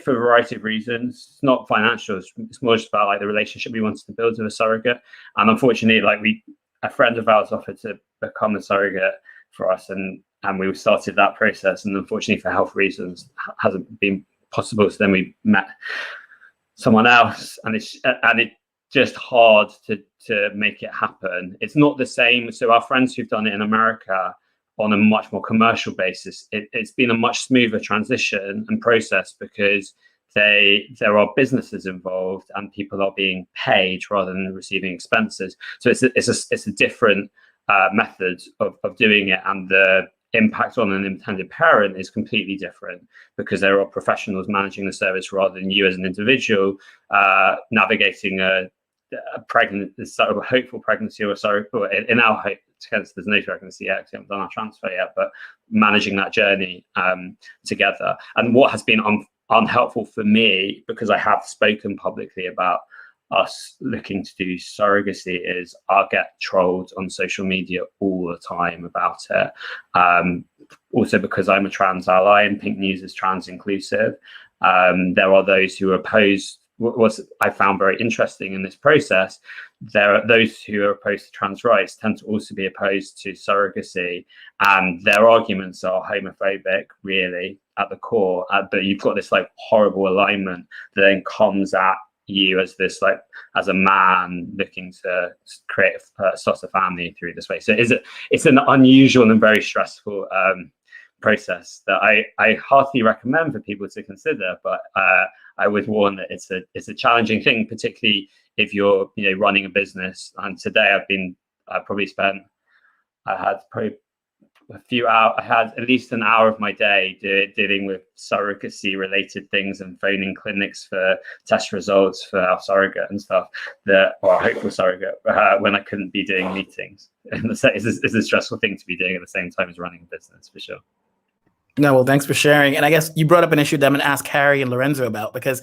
for a variety of reasons. It's not financial. It's more just about the relationship we wanted to build with a surrogate. And unfortunately, a friend of ours offered to become a surrogate for us, and and we started that process, and unfortunately for health reasons hasn't been possible. So then we met someone else, and it's just hard to make it happen. It's not the same. So our friends who've done it in America on a much more commercial basis, it's been a much smoother transition and process, because there are businesses involved and people are being paid rather than receiving expenses. So it's a different method of doing it, and the impact on an intended parent is completely different, because there are professionals managing the service rather than you as an individual navigating a sort of hopeful pregnancy, or in our case, there's no pregnancy yet, because we haven't done our transfer yet, but managing that journey together. And what has been unhelpful for me, because I have spoken publicly about us looking to do surrogacy, is I get trolled on social media all the time about it. Also because I'm a trans ally and Pink News is trans inclusive, there are those who are opposed. What I found very interesting in this process, there are those who are opposed to trans rights tend to also be opposed to surrogacy, and their arguments are homophobic, really, at the core. But you've got this like horrible alignment that then comes at you as this as a man looking to create start a family through this way. So it's an unusual and very stressful process that I heartily recommend for people to consider, but I would warn that it's a challenging thing, particularly if you're running a business. And today I had at least an hour of my day dealing with surrogacy related things and phoning clinics for test results for our surrogate and stuff, or hopeful surrogate, when I couldn't be doing meetings. And it's a stressful thing to be doing at the same time as running a business, for sure. No, well, thanks for sharing. And I guess you brought up an issue that I'm going to ask Harry and Lorenzo about, because,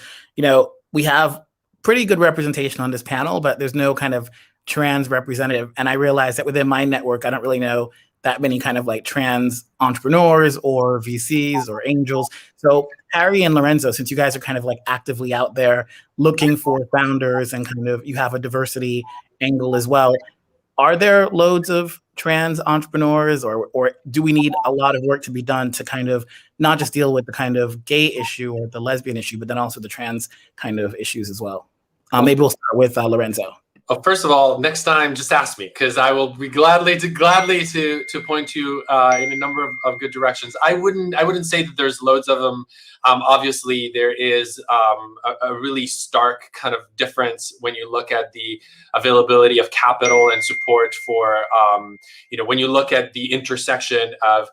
we have pretty good representation on this panel, but there's no kind of trans representative. And I realized that within my network, I don't really know that many kind of trans entrepreneurs or VCs or angels. So Harry and Lorenzo, since you guys are kind of actively out there looking for founders and kind of you have a diversity angle as well, are there loads of trans entrepreneurs, or do we need a lot of work to be done to kind of not just deal with the kind of gay issue or the lesbian issue, but then also the trans kind of issues as well? Maybe we'll start with Lorenzo. Well, first of all, next time, just ask me, because I will be gladly to point you in a number of good directions. I wouldn't say that there's loads of them. Obviously, there is a really stark kind of difference when you look at the availability of capital and support for, when you look at the intersection of,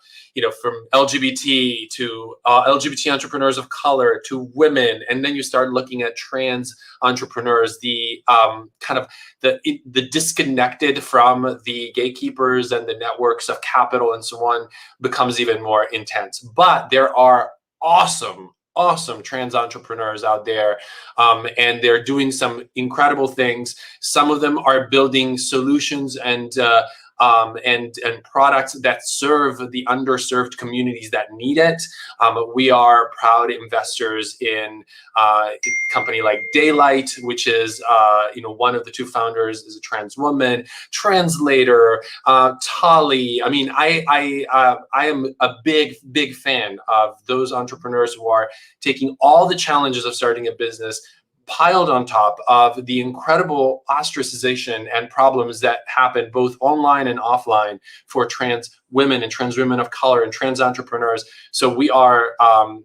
from LGBT to LGBT entrepreneurs of color to women, and then you start looking at trans entrepreneurs, the kind of the disconnected from the gatekeepers and the networks of capital and so on becomes even more intense. But there are awesome trans entrepreneurs out there, and they're doing some incredible things. Some of them are building solutions and products that serve the underserved communities that need it. We are proud investors in a company like Daylight, which is one of the two founders is a trans woman. Translator, Tali. I mean, I am a big fan of those entrepreneurs who are taking all the challenges of starting a business, piled on top of the incredible ostracization and problems that happen both online and offline for trans women and trans women of color and trans entrepreneurs. So we are,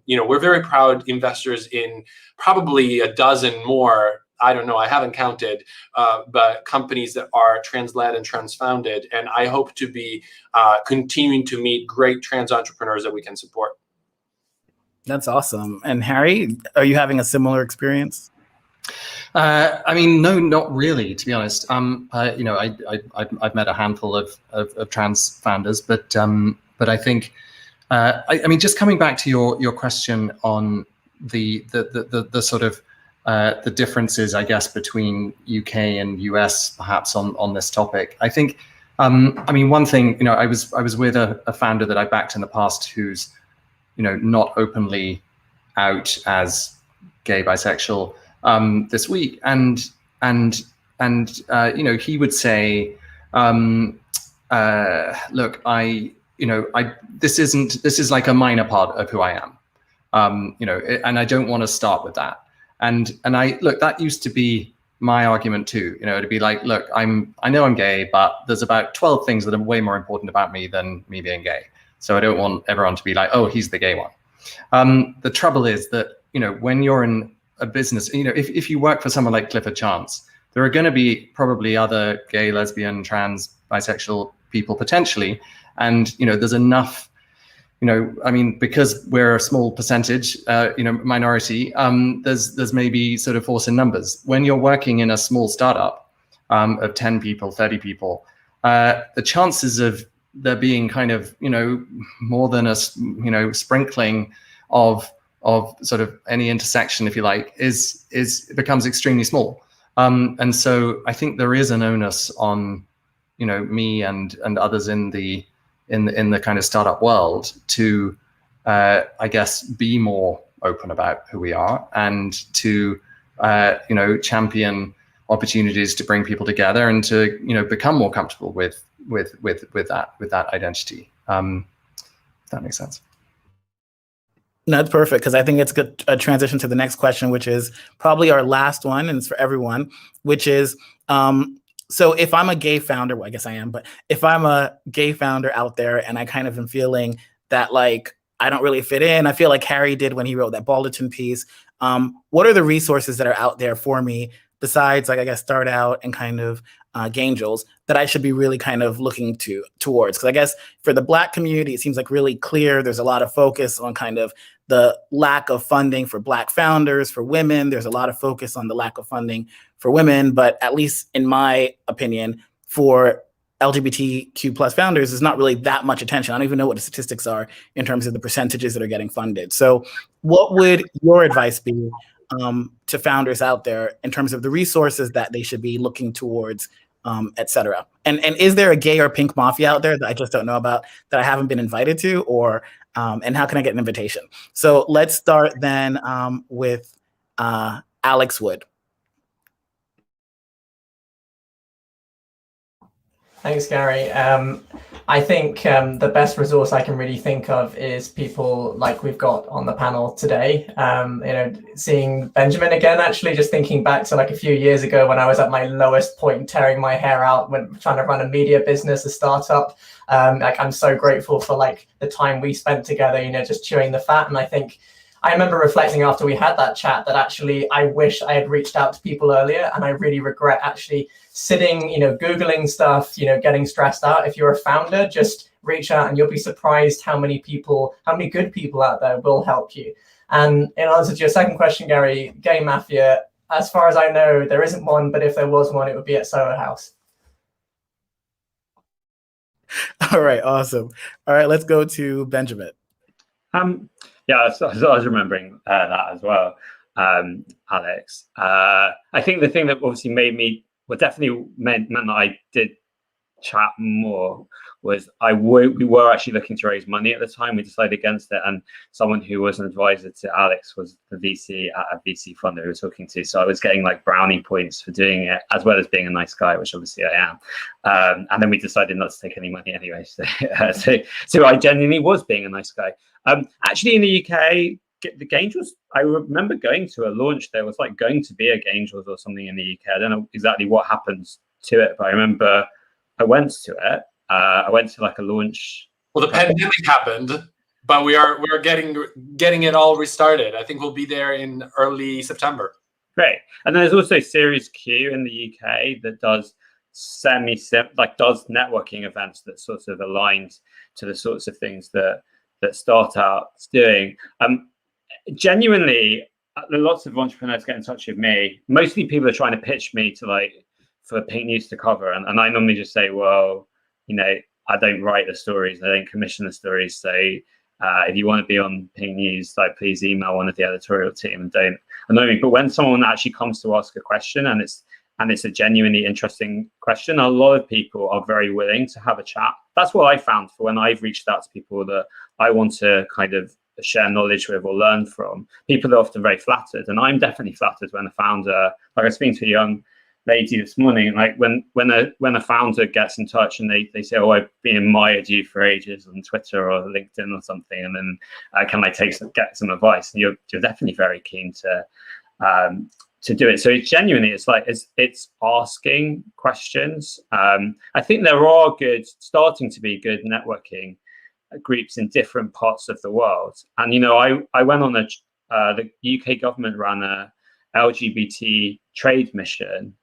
we're very proud investors in probably a dozen more, I don't know, I haven't counted, but companies that are trans-led and trans-founded. And I hope to be continuing to meet great trans entrepreneurs that we can support. That's awesome. And Harry, are you having a similar experience? I mean, no, not really, to be honest. I've met a handful of trans founders, but I think, I mean, just coming back to your question on the sort of the differences, I guess, between UK and US, perhaps on this topic. I think, I mean, one thing, I was with a founder that I backed in the past who's, not openly out as gay, bisexual. This week, and he would say, look, I this is like a minor part of who I am. And I don't want to start with that. And that used to be my argument too, to be like, look, I know I'm gay, but there's about 12 things that are way more important about me than me being gay. So I don't want everyone to be like, oh, he's the gay one. The trouble is that, when you're in a business, if you work for someone like Clifford Chance, there are going to be probably other gay, lesbian, trans, bisexual people potentially. And, there's enough, because we're a small percentage, minority, there's maybe sort of force in numbers. When you're working in a small startup of 10 people, 30 people, the chances of there being kind of, more than a, sprinkling of sort of any intersection, if you like, becomes extremely small. And so I think there is an onus on, me and others in the kind of startup world to, I guess, be more open about who we are and to, champion opportunities to bring people together and to, become more comfortable with that identity. If that makes sense. No, that's perfect, because I think it's a transition to the next question, which is probably our last one, and it's for everyone, which is, so if I'm a gay founder, well, I guess I am, but if I'm a gay founder out there and I kind of am feeling that like I don't really fit in, I feel like Harry did when he wrote that Balderton piece, what are the resources that are out there for me besides, like, I guess, StartOut and kind of Gaingels that I should be really kind of looking towards? Because I guess for the Black community, it seems like really clear. There's a lot of focus on kind of the lack of funding for Black founders, for women. There's a lot of focus on the lack of funding for women, but at least in my opinion, for LGBTQ plus founders, there's not really that much attention. I don't even know what the statistics are in terms of the percentages that are getting funded. So what would your advice be to founders out there in terms of the resources that they should be looking towards, et cetera? And is there a gay or pink mafia out there that I just don't know about, that I haven't been invited to, or and how can I get an invitation? So let's start then with Alex Wood. Thanks, Gary. I think the best resource I can really think of is people like we've got on the panel today. Seeing Benjamin again, actually, just thinking back to like a few years ago when I was at my lowest point, tearing my hair out when trying to run a media business, a startup. I'm so grateful for like the time we spent together, just chewing the fat. And I think I remember reflecting after we had that chat that actually I wish I had reached out to people earlier, and I really regret actually sitting, Googling stuff, getting stressed out. If you're a founder, just reach out and you'll be surprised how many good people out there will help you. And in answer to your second question, Gary, gay mafia, as far as I know, there isn't one, but if there was one, it would be at Soho House. All right, awesome. All right, let's go to Benjamin. Yeah, so I was remembering that as well, Alex. I think the thing that obviously definitely meant that I did chat more was we were actually looking to raise money at the time. We decided against it, and someone who was an advisor to Alex was the VC at a VC fund that we were talking to. So I was getting like brownie points for doing it, as well as being a nice guy, which obviously I am. And then we decided not to take any money anyway. So I genuinely was being a nice guy. Actually, in the UK, the Gaingels, I remember going to a launch. There was like going to be a Gaingels or something in the UK. I don't know exactly what happens to it, but I remember I went to it. I went to like a launch. Well, the pandemic happened, but we're getting it all restarted. I think we'll be there in early September. Great. And then there's also Series Q in the UK that does does networking events that sort of aligned to the sorts of things that StartOut's doing. Genuinely, lots of entrepreneurs get in touch with me. Mostly people are trying to pitch me to for Pink News to cover, and I normally just say, well, I don't write the stories, I don't commission the stories. So if you want to be on Pink News, please email one of the editorial team and don't annoy me. But when someone actually comes to ask a question and it's a genuinely interesting question, a lot of people are very willing to have a chat. That's what I found for when I've reached out to people that I want to kind of share knowledge with or learn from. People are often very flattered, and I'm definitely flattered when a founder, like I was speaking to a young lady this morning, like when a founder gets in touch and they say, oh, I've been admired you for ages on Twitter or LinkedIn or something, and then can I get some advice? And you're definitely very keen to do it. So it's genuinely, it's asking questions. I think there are starting to be good networking groups in different parts of the world. And, you know, I went on the UK government ran a LGBT trade mission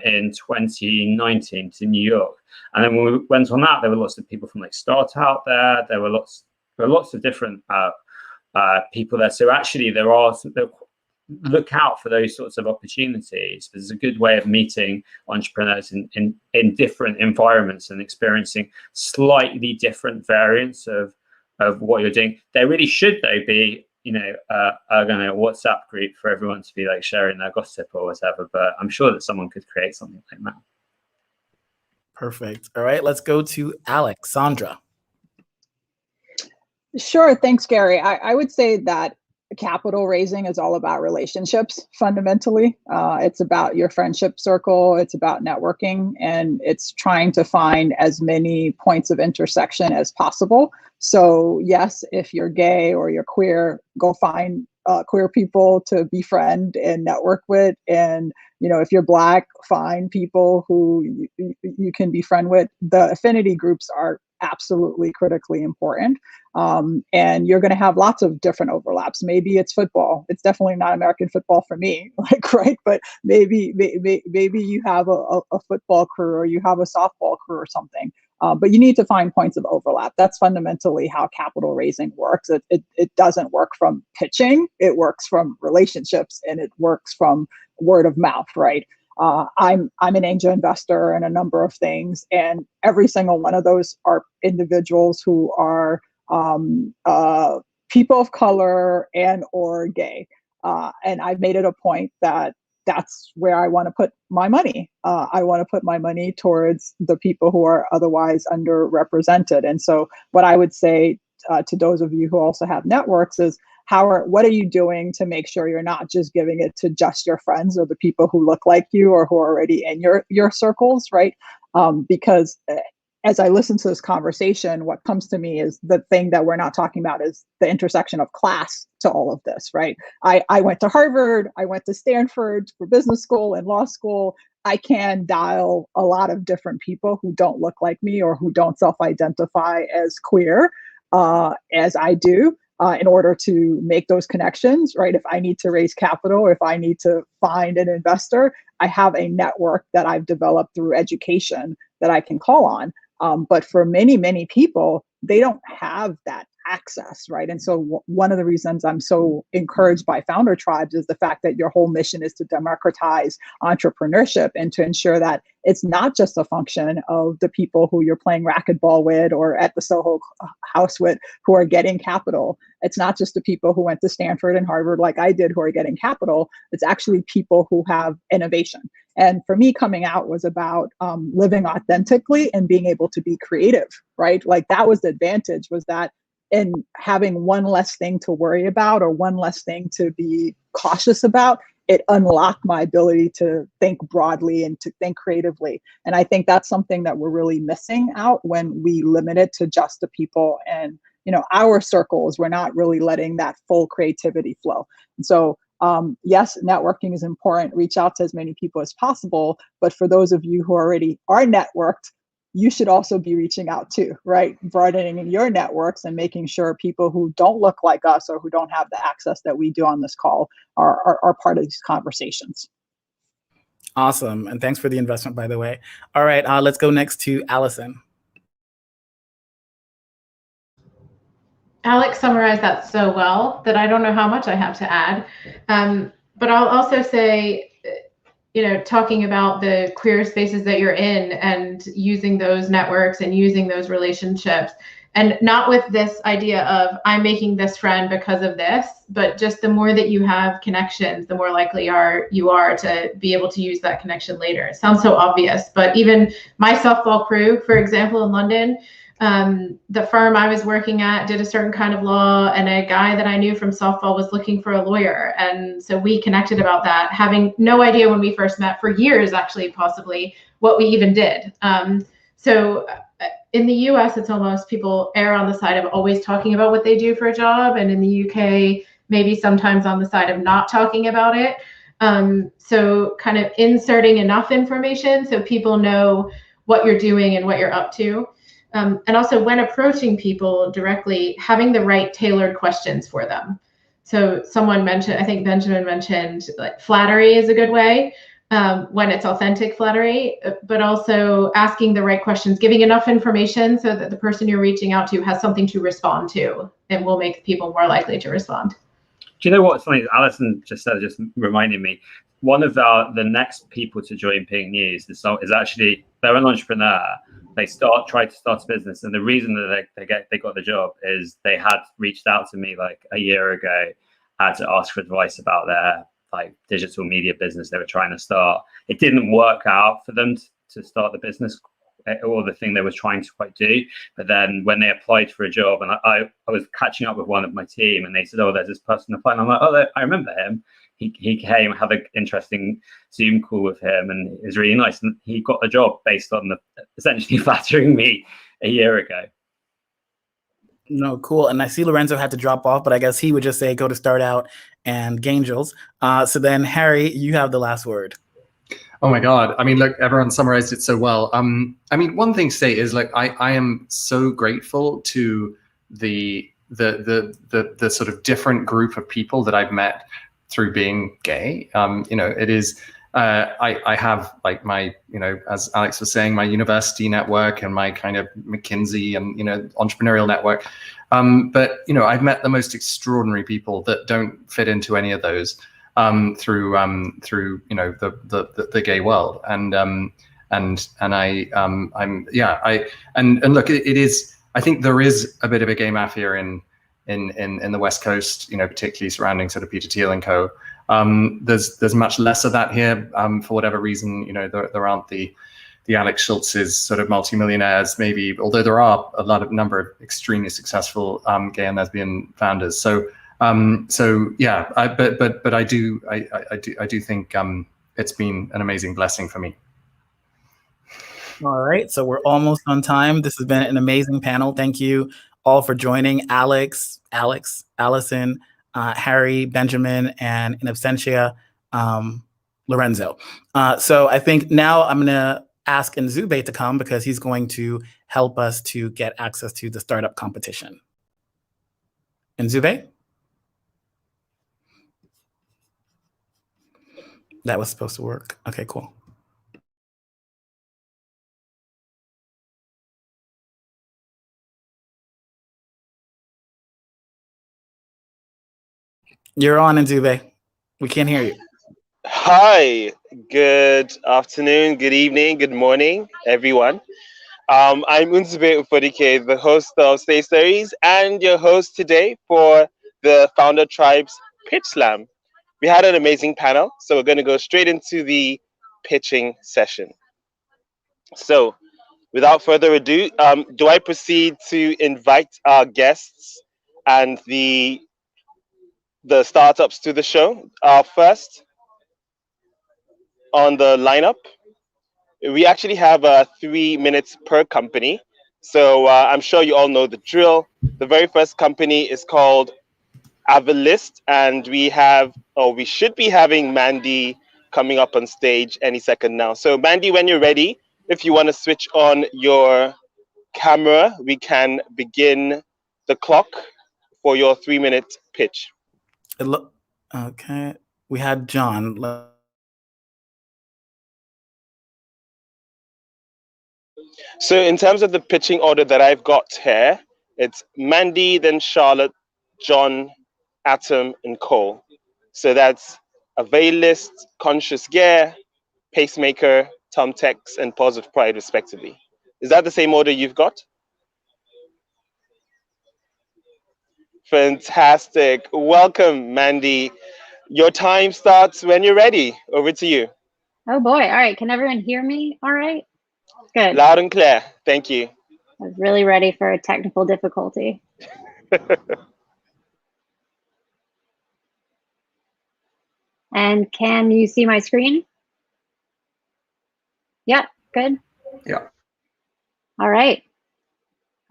in 2019 to New York. And then when we went on that, there were lots of people from like StartOut there. There were lots of different people there. So actually look out for those sorts of opportunities. There's a good way of meeting entrepreneurs in different environments and experiencing slightly different variants of what you're doing. There really should, though, be, you know, a WhatsApp group for everyone to be like sharing their gossip or whatever. But I'm sure that someone could create something like that. Perfect. All right, let's go to Alex. Sandra. Sure. Thanks, Gary. I would say that capital raising is all about relationships. Fundamentally, it's about your friendship circle. It's about networking, and it's trying to find as many points of intersection as possible. So yes, if you're gay or you're queer, go find queer people to befriend and network with. And, you know, if you're Black, find people who you can befriend with. The affinity groups are absolutely critically important. And you're going to have lots of different overlaps. Maybe it's football. It's definitely not American football for me, like, right? But maybe you have a football crew, or you have a softball crew or something. But you need to find points of overlap. That's fundamentally how capital raising works. It doesn't work from pitching. It works from relationships, and it works from word of mouth, right? I'm an angel investor in a number of things, and every single one of those are individuals who are people of color and or gay. And I've made it a point that that's where I want to put my money. I want to put my money towards the people who are otherwise underrepresented. And so what I would say to those of you who also have networks is, what are you doing to make sure you're not just giving it to just your friends or the people who look like you or who are already in your circles, right? Because as I listen to this conversation, what comes to me is the thing that we're not talking about is the intersection of class to all of this, right? I went to Harvard, I went to Stanford for business school and law school. I can dial a lot of different people who don't look like me or who don't self-identify as queer as I do. In order to make those connections, right? If I need to raise capital, if I need to find an investor, I have a network that I've developed through education that I can call on. But for many, many people, they don't have that access, right? And so one of the reasons I'm so encouraged by FounderTribes is the fact that your whole mission is to democratize entrepreneurship and to ensure that it's not just a function of the people who you're playing racquetball with or at the Soho house with who are getting capital. It's not just the people who went to Stanford and Harvard like I did who are getting capital. It's actually people who have innovation. And for me, coming out was about living authentically and being able to be creative, right? Like that was the advantage, was that in having one less thing to worry about or one less thing to be cautious about, it unlocked my ability to think broadly and to think creatively. And I think that's something that we're really missing out when we limit it to just the people and, you know, our circles. We're not really letting that full creativity flow. And so yes, networking is important. Reach out to as many people as possible. But for those of you who already are networked, you should also be reaching out too, right? Broadening your networks and making sure people who don't look like us or who don't have the access that we do on this call are part of these conversations. Awesome. And thanks for the investment, by the way. All right, let's go next to Allison. Alex summarized that so well that I don't know how much I have to add. But I'll also say, you know, talking about the queer spaces that you're in and using those networks and using those relationships, and not with this idea of I'm making this friend because of this, but just the more that you have connections, the more likely you are to be able to use that connection later. It sounds so obvious, but even my softball crew, for example, in London, The firm I was working at did a certain kind of law, and a guy that I knew from softball was looking for a lawyer. And so we connected about that, having no idea when we first met for years, actually, possibly what we even did. So in the US, it's almost people err on the side of always talking about what they do for a job. And in the UK, maybe sometimes on the side of not talking about it. So kind of inserting enough information so people know what you're doing and what you're up to. And also when approaching people directly, having the right tailored questions for them. So someone mentioned, I think Benjamin mentioned, like flattery is a good way when it's authentic flattery, but also asking the right questions, giving enough information so that the person you're reaching out to has something to respond to, and will make people more likely to respond. Do you know what? Something Alison just said just reminded me. One of the next people to join Pink News is actually, they're an entrepreneur. They tried to start a business, and the reason that they got the job is they had reached out to me like a year ago, had to ask for advice about their like digital media business they were trying to start. It didn't work out for them to start the business or the thing they were trying to quite do. But then when they applied for a job, and I was catching up with one of my team, and they said, "Oh, there's this person applying." I'm like, "Oh, I remember him." He came, had an interesting Zoom call with him, and it was really nice. And he got the job based on essentially flattering me a year ago. No, cool. And I see Lorenzo had to drop off, but I guess he would just say go to StartOut and Gaingels. So then, Harry, you have the last word. Oh my God. I mean, look, everyone summarized it so well. I mean, one thing to say is like, I am so grateful to the sort of different group of people that I've met through being gay. You know, it is, I have like my, you know, as Alex was saying, my university network and my kind of McKinsey and, you know, entrepreneurial network. But, you know, I've met the most extraordinary people that don't fit into any of those through you know, the gay world. And look, it is, I think there is a bit of a gay mafia in the West Coast, you know, particularly surrounding sort of Peter Thiel and co. There's much less of that here for whatever reason. You know, there aren't the Alex Schultz's sort of multimillionaires, maybe, although there are a number of extremely successful gay and lesbian founders. So yeah, but I do think it's been an amazing blessing for me. All right, so we're almost on time. This has been an amazing panel. Thank you all for joining. Alex, Allison, Harry, Benjamin, and in absentia, Lorenzo. So I think now I'm gonna ask Nzube to come because he's going to help us to get access to the startup competition. Nzube? That was supposed to work. Okay, cool. You're on, Nzube. We can't hear you. Hi, good afternoon, good evening, good morning, everyone. I'm Nzube Ufodike, the host of Stay Stories and your host today for the FounderTribes Pitch Slam. We had an amazing panel, so we're going to go straight into the pitching session. So without further ado, do I proceed to invite our guests and the startups to the show? First on the lineup, we actually have 3 minutes per company. So I'm sure you all know the drill. The very first company is called Avalist, and we should be having Mandy coming up on stage any second now. So Mandy, when you're ready, if you want to switch on your camera, we can begin the clock for your 3-minute pitch. Okay, we had John. So in terms of the pitching order that I've got here, it's Mandy, then Charlotte, John, Atom, and Cole. So that's Avalist, Conscious Gear, Pacemaker, Tomtex, and Pause of Pride, respectively. Is that the same order you've got? Fantastic. Welcome, Mandy. Your time starts when you're ready. Over to you. Oh boy. All right. Can everyone hear me? All right. Good. Loud and clear. Thank you. I was really ready for a technical difficulty. And can you see my screen? Yeah, good. Yeah. All right.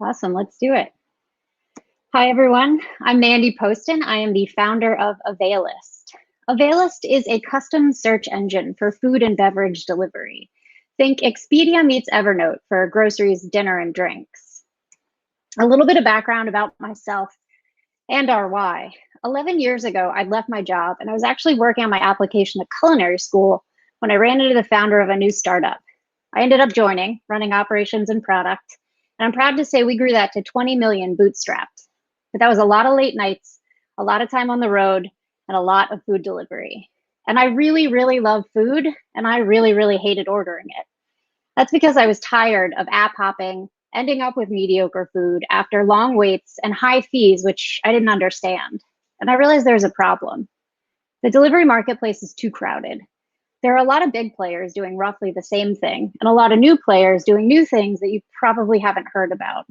Awesome. Let's do it. Hi, everyone. I'm Mandy Poston. I am the founder of Availist. Availist is a custom search engine for food and beverage delivery. Think Expedia meets Evernote for groceries, dinner, and drinks. A little bit of background about myself and our why. 11 years ago, I'd left my job and I was actually working on my application to culinary school when I ran into the founder of a new startup. I ended up joining, running operations and product, and I'm proud to say we grew that to 20 million bootstrapped. But that was a lot of late nights, a lot of time on the road, and a lot of food delivery. And I really, really love food, and I really, really hated ordering it. That's because I was tired of app hopping, ending up with mediocre food after long waits and high fees, which I didn't understand. And I realized there's a problem. The delivery marketplace is too crowded. There are a lot of big players doing roughly the same thing, and a lot of new players doing new things that you probably haven't heard about.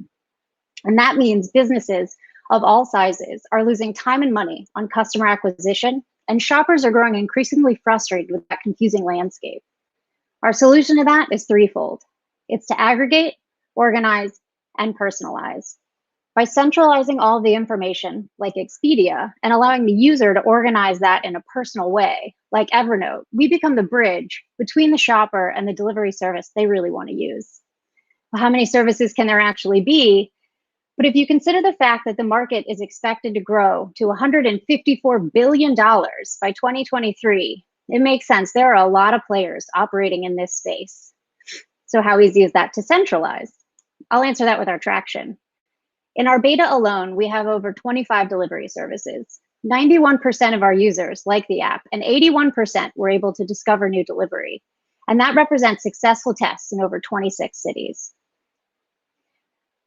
And that means businesses of all sizes are losing time and money on customer acquisition, and shoppers are growing increasingly frustrated with that confusing landscape. Our solution to that is threefold. It's to aggregate, organize, and personalize. By centralizing all the information, like Expedia, and allowing the user to organize that in a personal way, like Evernote, we become the bridge between the shopper and the delivery service they really want to use. Well, how many services can there actually be? But if you consider the fact that the market is expected to grow to $154 billion by 2023, it makes sense. There are a lot of players operating in this space. So how easy is that to centralize? I'll answer that with our traction. In our beta alone, we have over 25 delivery services. 91% of our users like the app, and 81% were able to discover new delivery. And that represents successful tests in over 26 cities.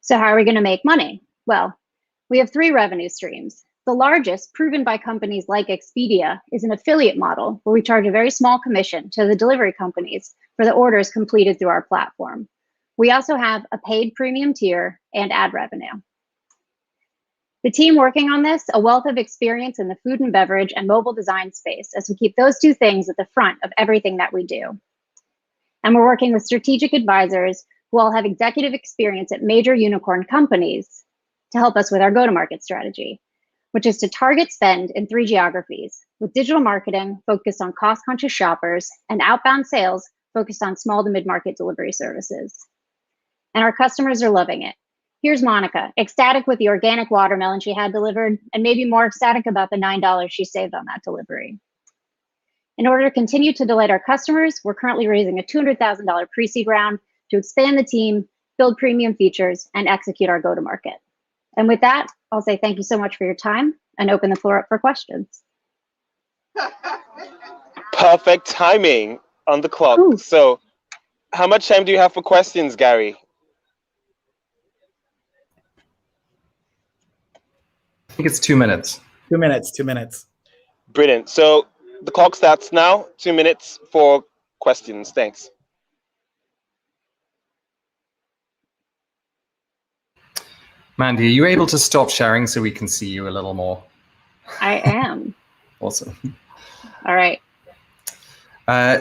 So how are we going to make money? Well, we have 3 revenue streams. The largest, proven by companies like Expedia, is an affiliate model where we charge a very small commission to the delivery companies for the orders completed through our platform. We also have a paid premium tier and ad revenue. The team working on this, a wealth of experience in the food and beverage and mobile design space, as we keep those 2 things at the front of everything that we do. And we're working with strategic advisors who all have executive experience at major unicorn companies to help us with our go-to-market strategy, which is to target spend in 3 geographies, with digital marketing focused on cost-conscious shoppers and outbound sales focused on small to mid-market delivery services. And our customers are loving it. Here's Monica, ecstatic with the organic watermelon she had delivered, and maybe more ecstatic about the $9 she saved on that delivery. In order to continue to delight our customers, we're currently raising a $200,000 pre-seed round to expand the team, build premium features, and execute our go-to-market. And with that, I'll say thank you so much for your time and open the floor up for questions. Perfect timing on the clock. Ooh. So how much time do you have for questions, Gary? I think it's 2 minutes. 2 minutes, 2 minutes. Brilliant. So the clock starts now. 2 minutes for questions. Thanks. Mandy, are you able to stop sharing so we can see you a little more? I am. Awesome. All right.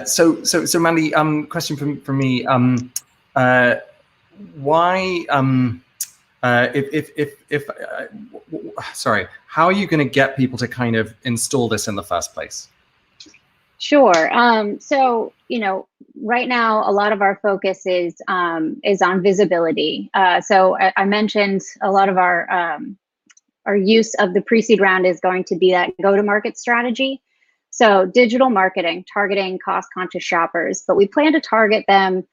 So Mandy, question from me. Why? Sorry, how are you going to get people to kind of install this in the first place? Sure. So, right now, a lot of our focus is on visibility. So I mentioned a lot of our use of the pre-seed round is going to be that go-to-market strategy. So digital marketing, targeting cost-conscious shoppers, but we plan to target them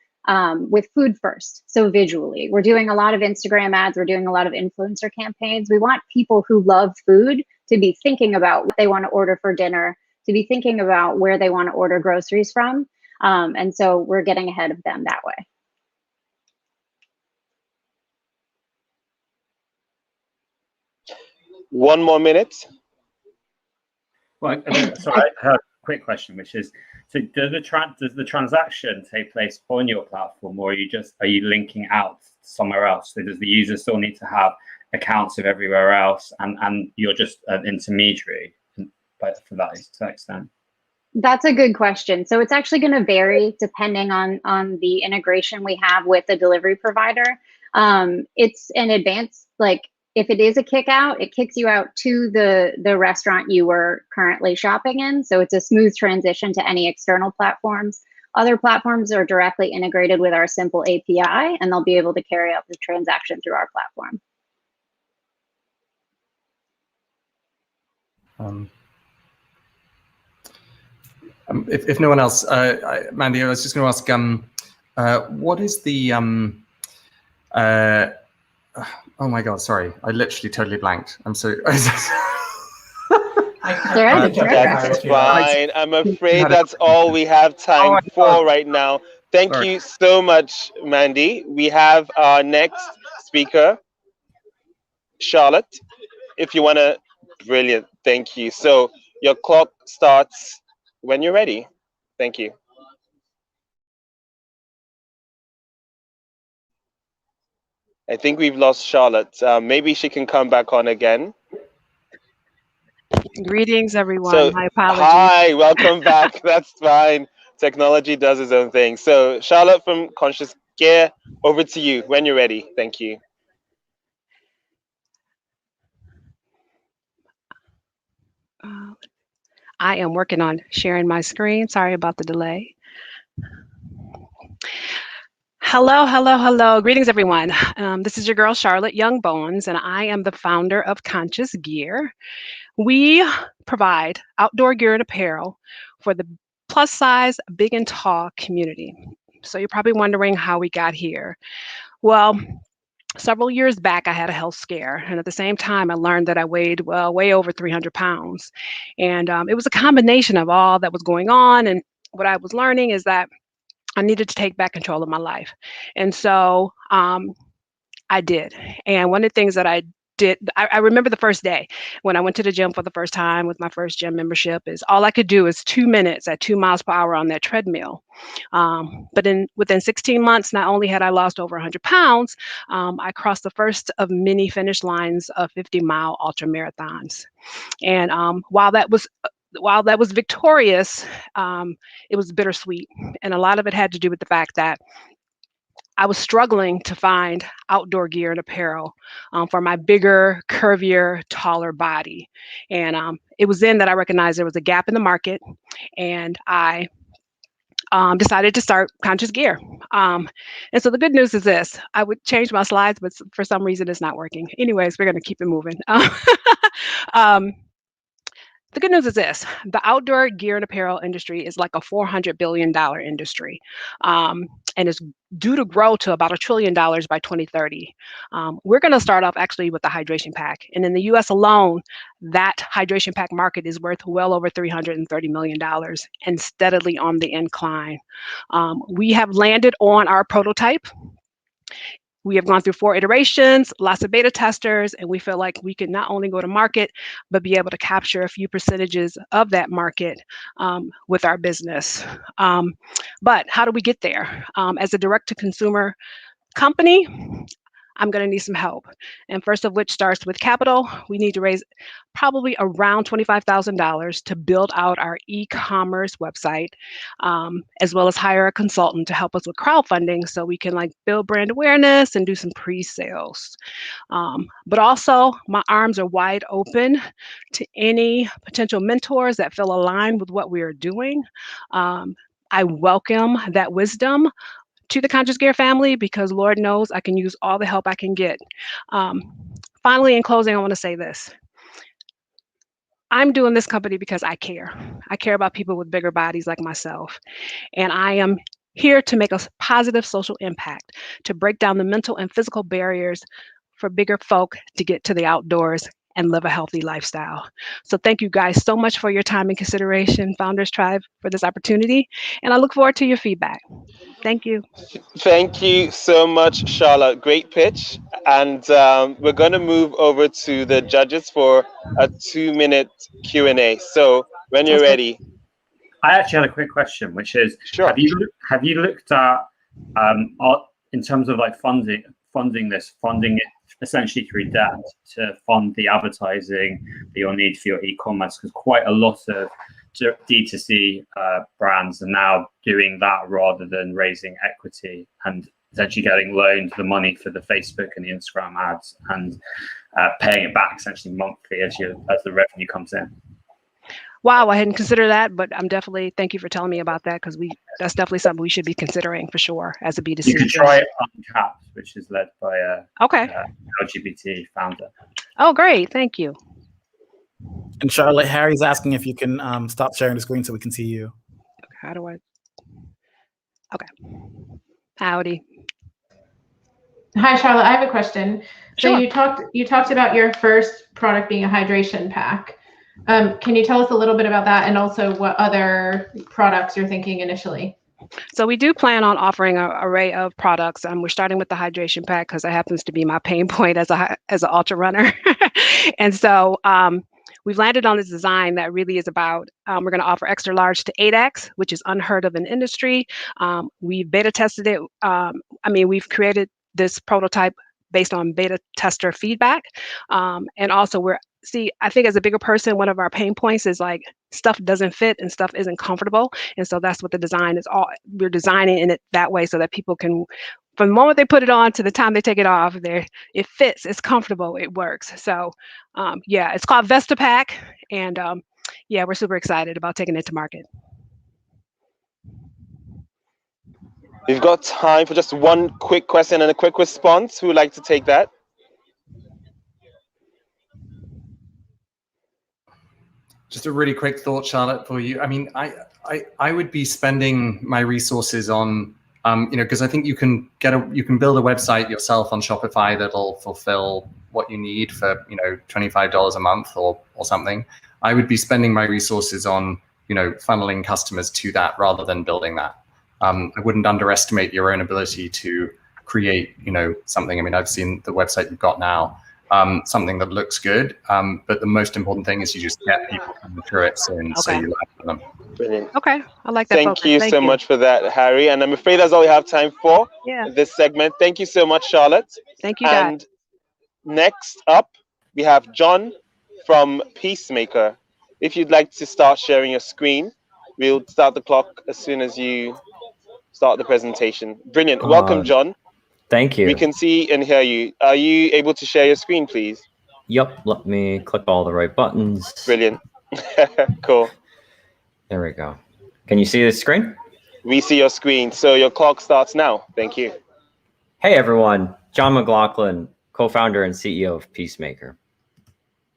with food first, so visually. We're doing a lot of Instagram ads. We're doing a lot of influencer campaigns. We want people who love food to be thinking about what they want to order for dinner, to be thinking about where they want to order groceries from. And so we're getting ahead of them that way. One more minute. Well, sorry, I have a quick question, which is, so does the transaction take place on your platform, or are you linking out somewhere else? So does the user still need to have accounts of everywhere else, and you're just an intermediary for that to that extent? That's a good question. So it's actually going to vary depending on the integration we have with the delivery provider. It's an advanced, like if it is a kick out, it kicks you out to the restaurant you were currently shopping in. So it's a smooth transition to any external platforms. Other platforms are directly integrated with our simple API, and they'll be able to carry out the transaction through our platform. If no one else, Mandy, I was just going to ask, what is the, oh my God, sorry, I literally totally blanked. I'm so. That's fine. I'm afraid that's all we have time for right now. Thank you so much, Mandy. We have our next speaker, Charlotte. If you want to, brilliant. Thank you. So your clock starts when you're ready. Thank you. I think we've lost Charlotte. Maybe she can come back on again. Greetings, everyone. So, my apologies. hi, welcome back. That's fine. Technology does its own thing. So, Charlotte from Conscious Gear, over to you when you're ready. Thank you. I am working on sharing my screen. Sorry about the delay. Hello, hello, hello. Greetings, everyone. This is your girl, Charlotte Young Bones, and I am the founder of Conscious Gear. We provide outdoor gear and apparel for the plus size, big and tall community. So you're probably wondering how we got here. Well, several years back, I had a health scare. And at the same time, I learned that I weighed, well, way over 300 pounds. And it was a combination of all that was going on. And what I was learning is that I needed to take back control of my life. And so I did. And one of the things that I did, I remember the first day when I went to the gym for the first time with my first gym membership, is all I could do is 2 minutes at 2 miles per hour on that treadmill. But within 16 months, not only had I lost over 100 pounds, I crossed the first of many finish lines of 50-mile ultra marathons. And while that was victorious, it was bittersweet. And a lot of it had to do with the fact that I was struggling to find outdoor gear and apparel for my bigger, curvier, taller body. And it was then that I recognized there was a gap in the market, and I decided to start Conscious Gear. And so the good news is this: I would change my slides, but for some reason it's not working. Anyways, we're going to keep it moving. The good news is this: the outdoor gear and apparel industry is like a $400 billion industry, and is due to grow to about $1 trillion by 2030. We're going to start off actually with the hydration pack. And in the US alone, that hydration pack market is worth well over $330 million and steadily on the incline. We have landed on our prototype. We have gone through 4 iterations, lots of beta testers, and we feel like we can not only go to market, but be able to capture a few percentages of that market with our business. But how do we get there? As a direct-to-consumer company, I'm going to need some help. And first of which starts with capital. We need to raise probably around $25,000 to build out our e-commerce website, as well as hire a consultant to help us with crowdfunding so we can build brand awareness and do some pre-sales. But also, my arms are wide open to any potential mentors that feel aligned with what we are doing. I welcome that wisdom to the Conscious Gear family, because Lord knows I can use all the help I can get. Finally, in closing, I want to say this. I'm doing this company because I care. I care about people with bigger bodies like myself. And I am here to make a positive social impact, to break down the mental and physical barriers for bigger folk to get to the outdoors and live a healthy lifestyle. So thank you guys so much for your time and consideration, Founders Tribe, for this opportunity. And I look forward to your feedback. Thank you. Thank you so much, Charlotte. Great pitch. And we're going to move over to the judges for a 2-minute Q&A. So when you're ready. I actually had a quick question, which is, sure. Have you looked at, in terms of funding funding it essentially through debt to fund the advertising that you'll need for your e-commerce, because quite a lot of D2C brands are now doing that rather than raising equity and essentially getting loaned the money for the Facebook and the Instagram ads and paying it back essentially monthly as the revenue comes in. Wow, I hadn't considered that, but I'm definitely, thank you for telling me about that, because that's definitely something we should be considering for sure as a B2C. You could try Uncapped, which is led by a LGBT founder. Oh, great, thank you. And Charlotte, Harry's asking if you can stop sharing the screen so we can see you. How do I? Okay. Howdy. Hi, Charlotte. I have a question. Sure. So you talked about your first product being a hydration pack. Can you tell us a little bit about that, and also what other products you're thinking initially? So we do plan on offering an array of products. We're starting with the hydration pack because it happens to be my pain point as an ultra runner. And so we've landed on this design that really is about, we're going to offer extra large to 8X, which is unheard of in industry. We've beta tested it. We've created this prototype based on beta tester feedback. And also I think as a bigger person, one of our pain points is like stuff doesn't fit and stuff isn't comfortable. And so that's what the design is we're designing in it that way so that people can, from the moment they put it on to the time they take it off, it fits, it's comfortable, it works. So it's called Vesta Pack. And we're super excited about taking it to market. We've got time for just one quick question and a quick response. Who would like to take that? Just a really quick thought, Charlotte, for you. I mean, I would be spending my resources on, because I think you can build a website yourself on Shopify that'll fulfill what you need for, $25 a month or something. I would be spending my resources on, funneling customers to that rather than building that. I wouldn't underestimate your own ability to create, something. I mean, I've seen the website you've got now. Something that looks good, but the most important thing is you just get people coming through it soon, so you like them. Brilliant. Okay, I like that. Thank you so much for that, Harry. And I'm afraid that's all we have time for this segment. Thank you so much, Charlotte. Thank you, and guys. Next up, we have John from Peacemaker. If you'd like to start sharing your screen, we'll start the clock as soon as you start the presentation. Brilliant. Welcome, John. Thank you. We can see and hear you. Are you able to share your screen, please? Yep. Let me click all the right buttons. Brilliant. Cool. There we go. Can you see the screen? We see your screen. So your clock starts now. Thank you. Hey, everyone. John McLaughlin, co-founder and CEO of Peacemaker.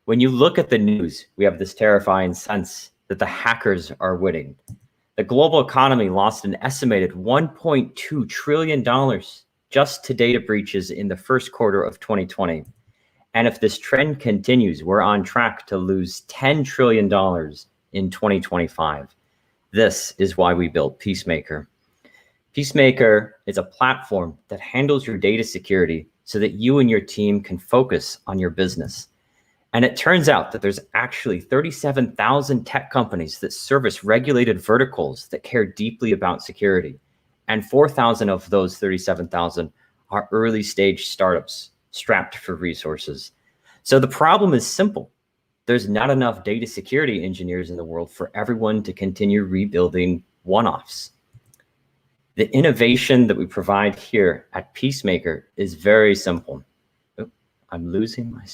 When you look at the news, we have this terrifying sense that the hackers are winning. The global economy lost an estimated $1.2 trillion just to data breaches in the first quarter of 2020. And if this trend continues, we're on track to lose $10 trillion in 2025. This is why we built Peacemaker. Peacemaker is a platform that handles your data security so that you and your team can focus on your business. And it turns out that there's actually 37,000 tech companies that service regulated verticals that care deeply about security. And 4,000 of those 37,000 are early stage startups strapped for resources. So the problem is simple. There's not enough data security engineers in the world for everyone to continue rebuilding one-offs. The innovation that we provide here at Peacemaker is very simple. Oh, I'm losing my...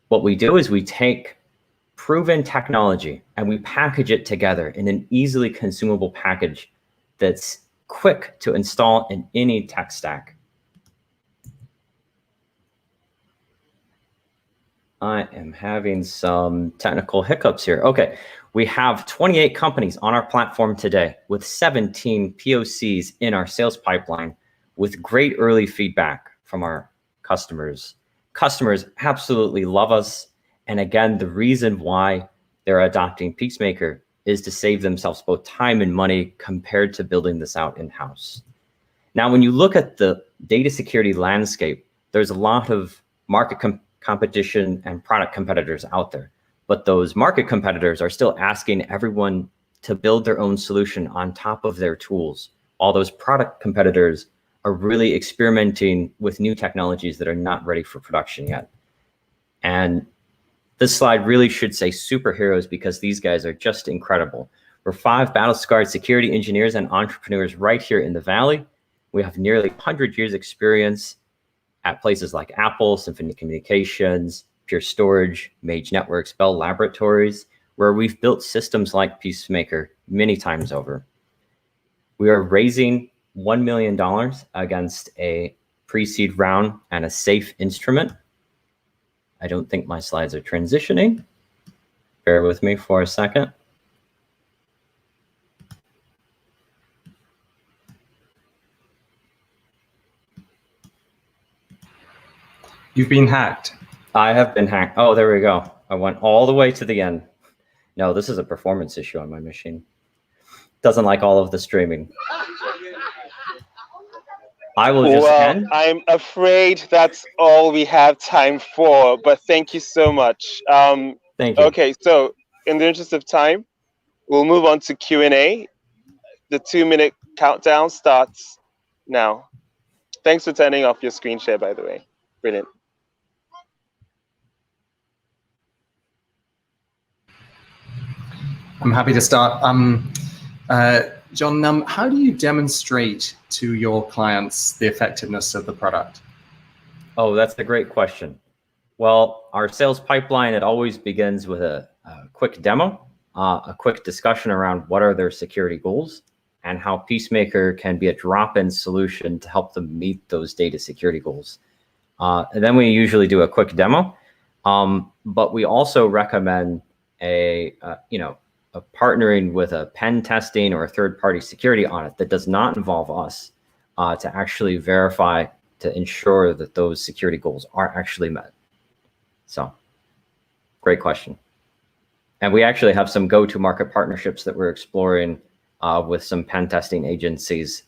What we do is we take proven technology and we package it together in an easily consumable package that's quick to install in any tech stack. I am having some technical hiccups here. Okay, we have 28 companies on our platform today with 17 POCs in our sales pipeline with great early feedback from our customers. Customers absolutely love us. And again, the reason why they're adopting Peacemaker is to save themselves both time and money compared to building this out in-house. Now, when you look at the data security landscape, there's a lot of market competition and product competitors out there. But those market competitors are still asking everyone to build their own solution on top of their tools all those product competitors are really experimenting with new technologies that are not ready for production yet. And this slide really should say superheroes, because these guys are just incredible. We're 5 battle-scarred security engineers and entrepreneurs right here in the Valley. We have nearly 100 years experience at places like Apple, Symphony Communications, Pure Storage, Mage Networks, Bell Laboratories, where we've built systems like Peacemaker many times over. We are raising $1 million against a pre-seed round and a safe instrument. I don't think my slides are transitioning. Bear with me for a second. You've been hacked. I have been hacked. Oh, there we go. I went all the way to the end. No, this is a performance issue on my machine. Doesn't like all of the streaming. I will just end. I'm afraid that's all we have time for, but thank you so much. Thank you. Okay, so in the interest of time, we'll move on to Q&A. The 2-minute countdown starts now. Thanks for turning off your screen share, by the way. Brilliant. I'm happy to start. John, how do you demonstrate to your clients the effectiveness of the product? Oh, that's a great question. Well, our sales pipeline, it always begins with a quick demo, a quick discussion around what are their security goals and how Peacemaker can be a drop-in solution to help them meet those data security goals. And then we usually do a quick demo, but we also recommend partnering with a pen testing or a third-party security audit that does not involve us to actually verify, to ensure that those security goals are actually met. So, great question. And we actually have some go-to-market partnerships that we're exploring with some pen testing agencies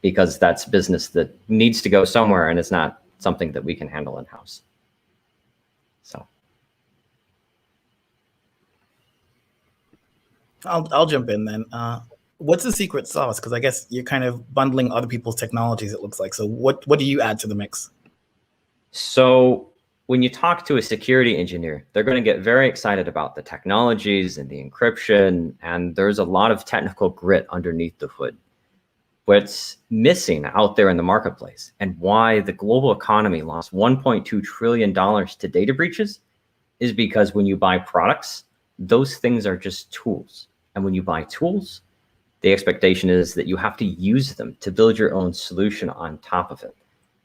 because that's business that needs to go somewhere and it's not something that we can handle in-house. So. I'll jump in then. What's the secret sauce? Because I guess you're kind of bundling other people's technologies, it looks like. So what do you add to the mix? So when you talk to a security engineer, they're going to get very excited about the technologies and the encryption, and there's a lot of technical grit underneath the hood. What's missing out there in the marketplace and why the global economy lost $1.2 trillion to data breaches is because when you buy products, those things are just tools. And when you buy tools, the expectation is that you have to use them to build your own solution on top of it.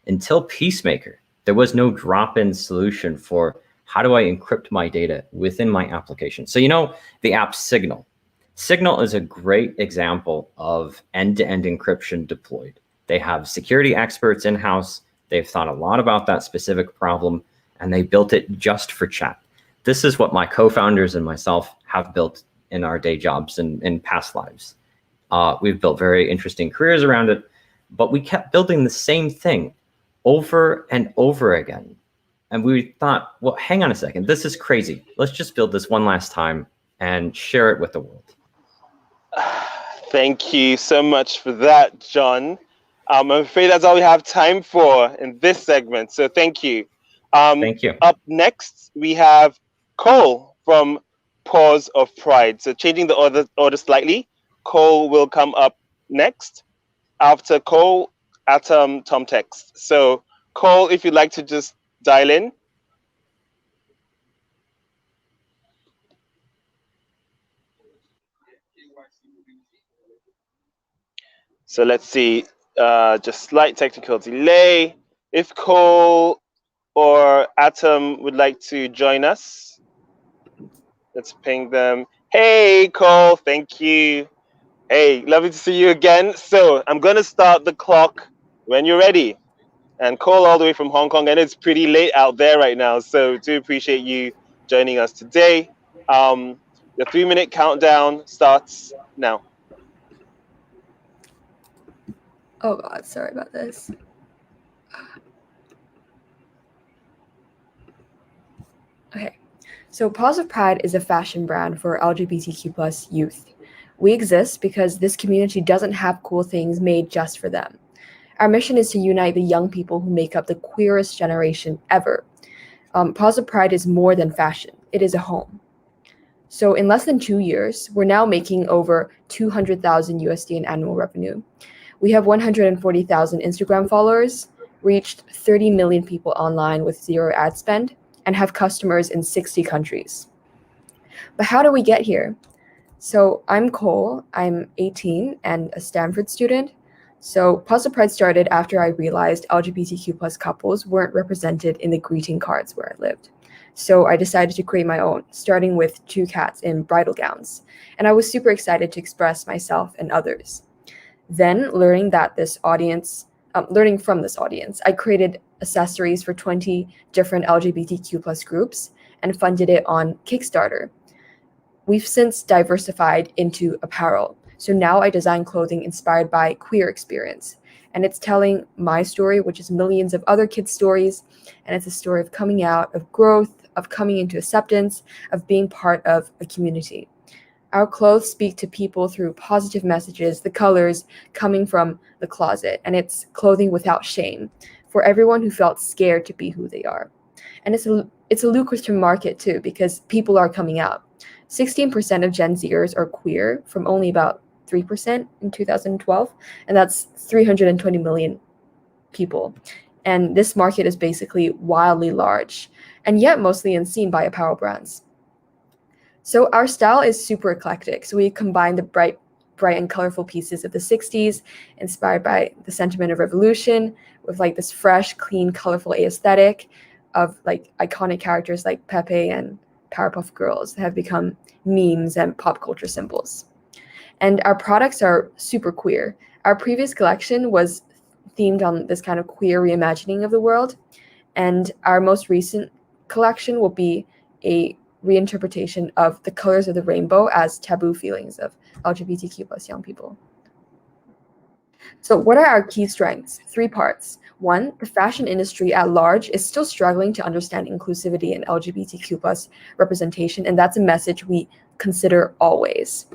Until Peacemaker, there was no drop-in solution for how do I encrypt my data within my application. So you know the app Signal. Signal is a great example of end-to-end encryption deployed. They have security experts in-house. They've thought a lot about that specific problem, and they built it just for chat. This is what my co-founders and myself have built in our day jobs and in past lives. We've built very interesting careers around it, but we kept building the same thing over and over again. And we thought, well, hang on a second, this is crazy. Let's just build this one last time and share it with the world. Thank you so much for that, John. I'm afraid that's all we have time for in this segment, so thank you. Thank you. Up next, we have Cole from Pause of Pride. So changing the order slightly, Cole will come up next. After Cole, Atom, Tom Text. So Cole, if you'd like to just dial in. So let's see, just slight technical delay. If Cole or Atom would like to join us, let's ping them. Hey, Cole, thank you. Hey, lovely to see you again. So I'm going to start the clock when you're ready. And Cole all the way from Hong Kong, and it's pretty late out there right now, so do appreciate you joining us today. The 3-minute countdown starts now. Oh God, sorry about this. Okay, so Pause of Pride is a fashion brand for LGBTQ+ youth. We exist because this community doesn't have cool things made just for them. Our mission is to unite the young people who make up the queerest generation ever. Paws of Pride is more than fashion. It is a home. So in less than 2 years, we're now making over 200,000 USD in annual revenue. We have 140,000 Instagram followers, reached 30 million people online with zero ad spend, and have customers in 60 countries. But how do we get here? So I'm Cole, I'm 18 and a Stanford student. So Paws of Pride started after I realized LGBTQ plus couples weren't represented in the greeting cards where I lived. So I decided to create my own, starting with 2 cats in bridal gowns. And I was super excited to express myself and others. Then learning from this audience, I created accessories for 20 different LGBTQ plus groups and funded it on Kickstarter. We've since diversified into apparel. So now I design clothing inspired by queer experience. And it's telling my story, which is millions of other kids' stories. And it's a story of coming out, of growth, of coming into acceptance, of being part of a community. Our clothes speak to people through positive messages, the colors coming from the closet, and it's clothing without shame for everyone who felt scared to be who they are. And it's a lucrative market too, because people are coming out. 16% of Gen Zers are queer from only about 3% in 2012, and that's 320 million people. And this market is basically wildly large, and yet mostly unseen by apparel brands. So our style is super eclectic. So we combine the bright and colorful pieces of the 60s, inspired by the sentiment of revolution, with like this fresh, clean, colorful aesthetic of like iconic characters like Pepe and Powerpuff Girls that have become memes and pop culture symbols. And our products are super queer. Our previous collection was themed on this kind of queer reimagining of the world. And our most recent collection will be a reinterpretation of the colors of the rainbow as taboo feelings of LGBTQ plus young people. So what are our key strengths? 3 parts. 1, the fashion industry at large is still struggling to understand inclusivity and LGBTQ plus representation, and that's a message we consider always.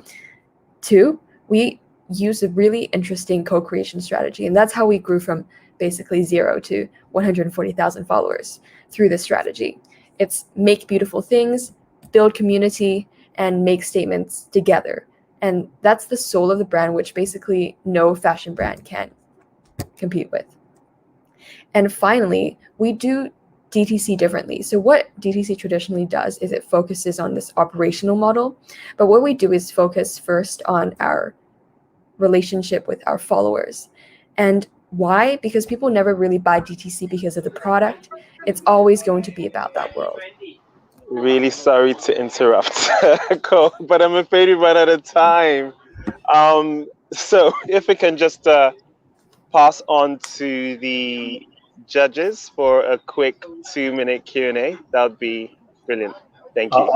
2, we use a really interesting co-creation strategy, and that's how we grew from basically 0 to 140,000 followers through this strategy. It's make beautiful things, build community, and make statements together. And that's the soul of the brand, which basically no fashion brand can compete with. And finally, we do DTC differently. So what DTC traditionally does is it focuses on this operational model. But what we do is focus first on our relationship with our followers. And why? Because people never really buy DTC because of the product. It's always going to be about that world. Really sorry to interrupt, Cole, but I'm afraid we run out of time. So if we can just pass on to the judges for a quick 2-minute Q&A, that would be brilliant. Thank you.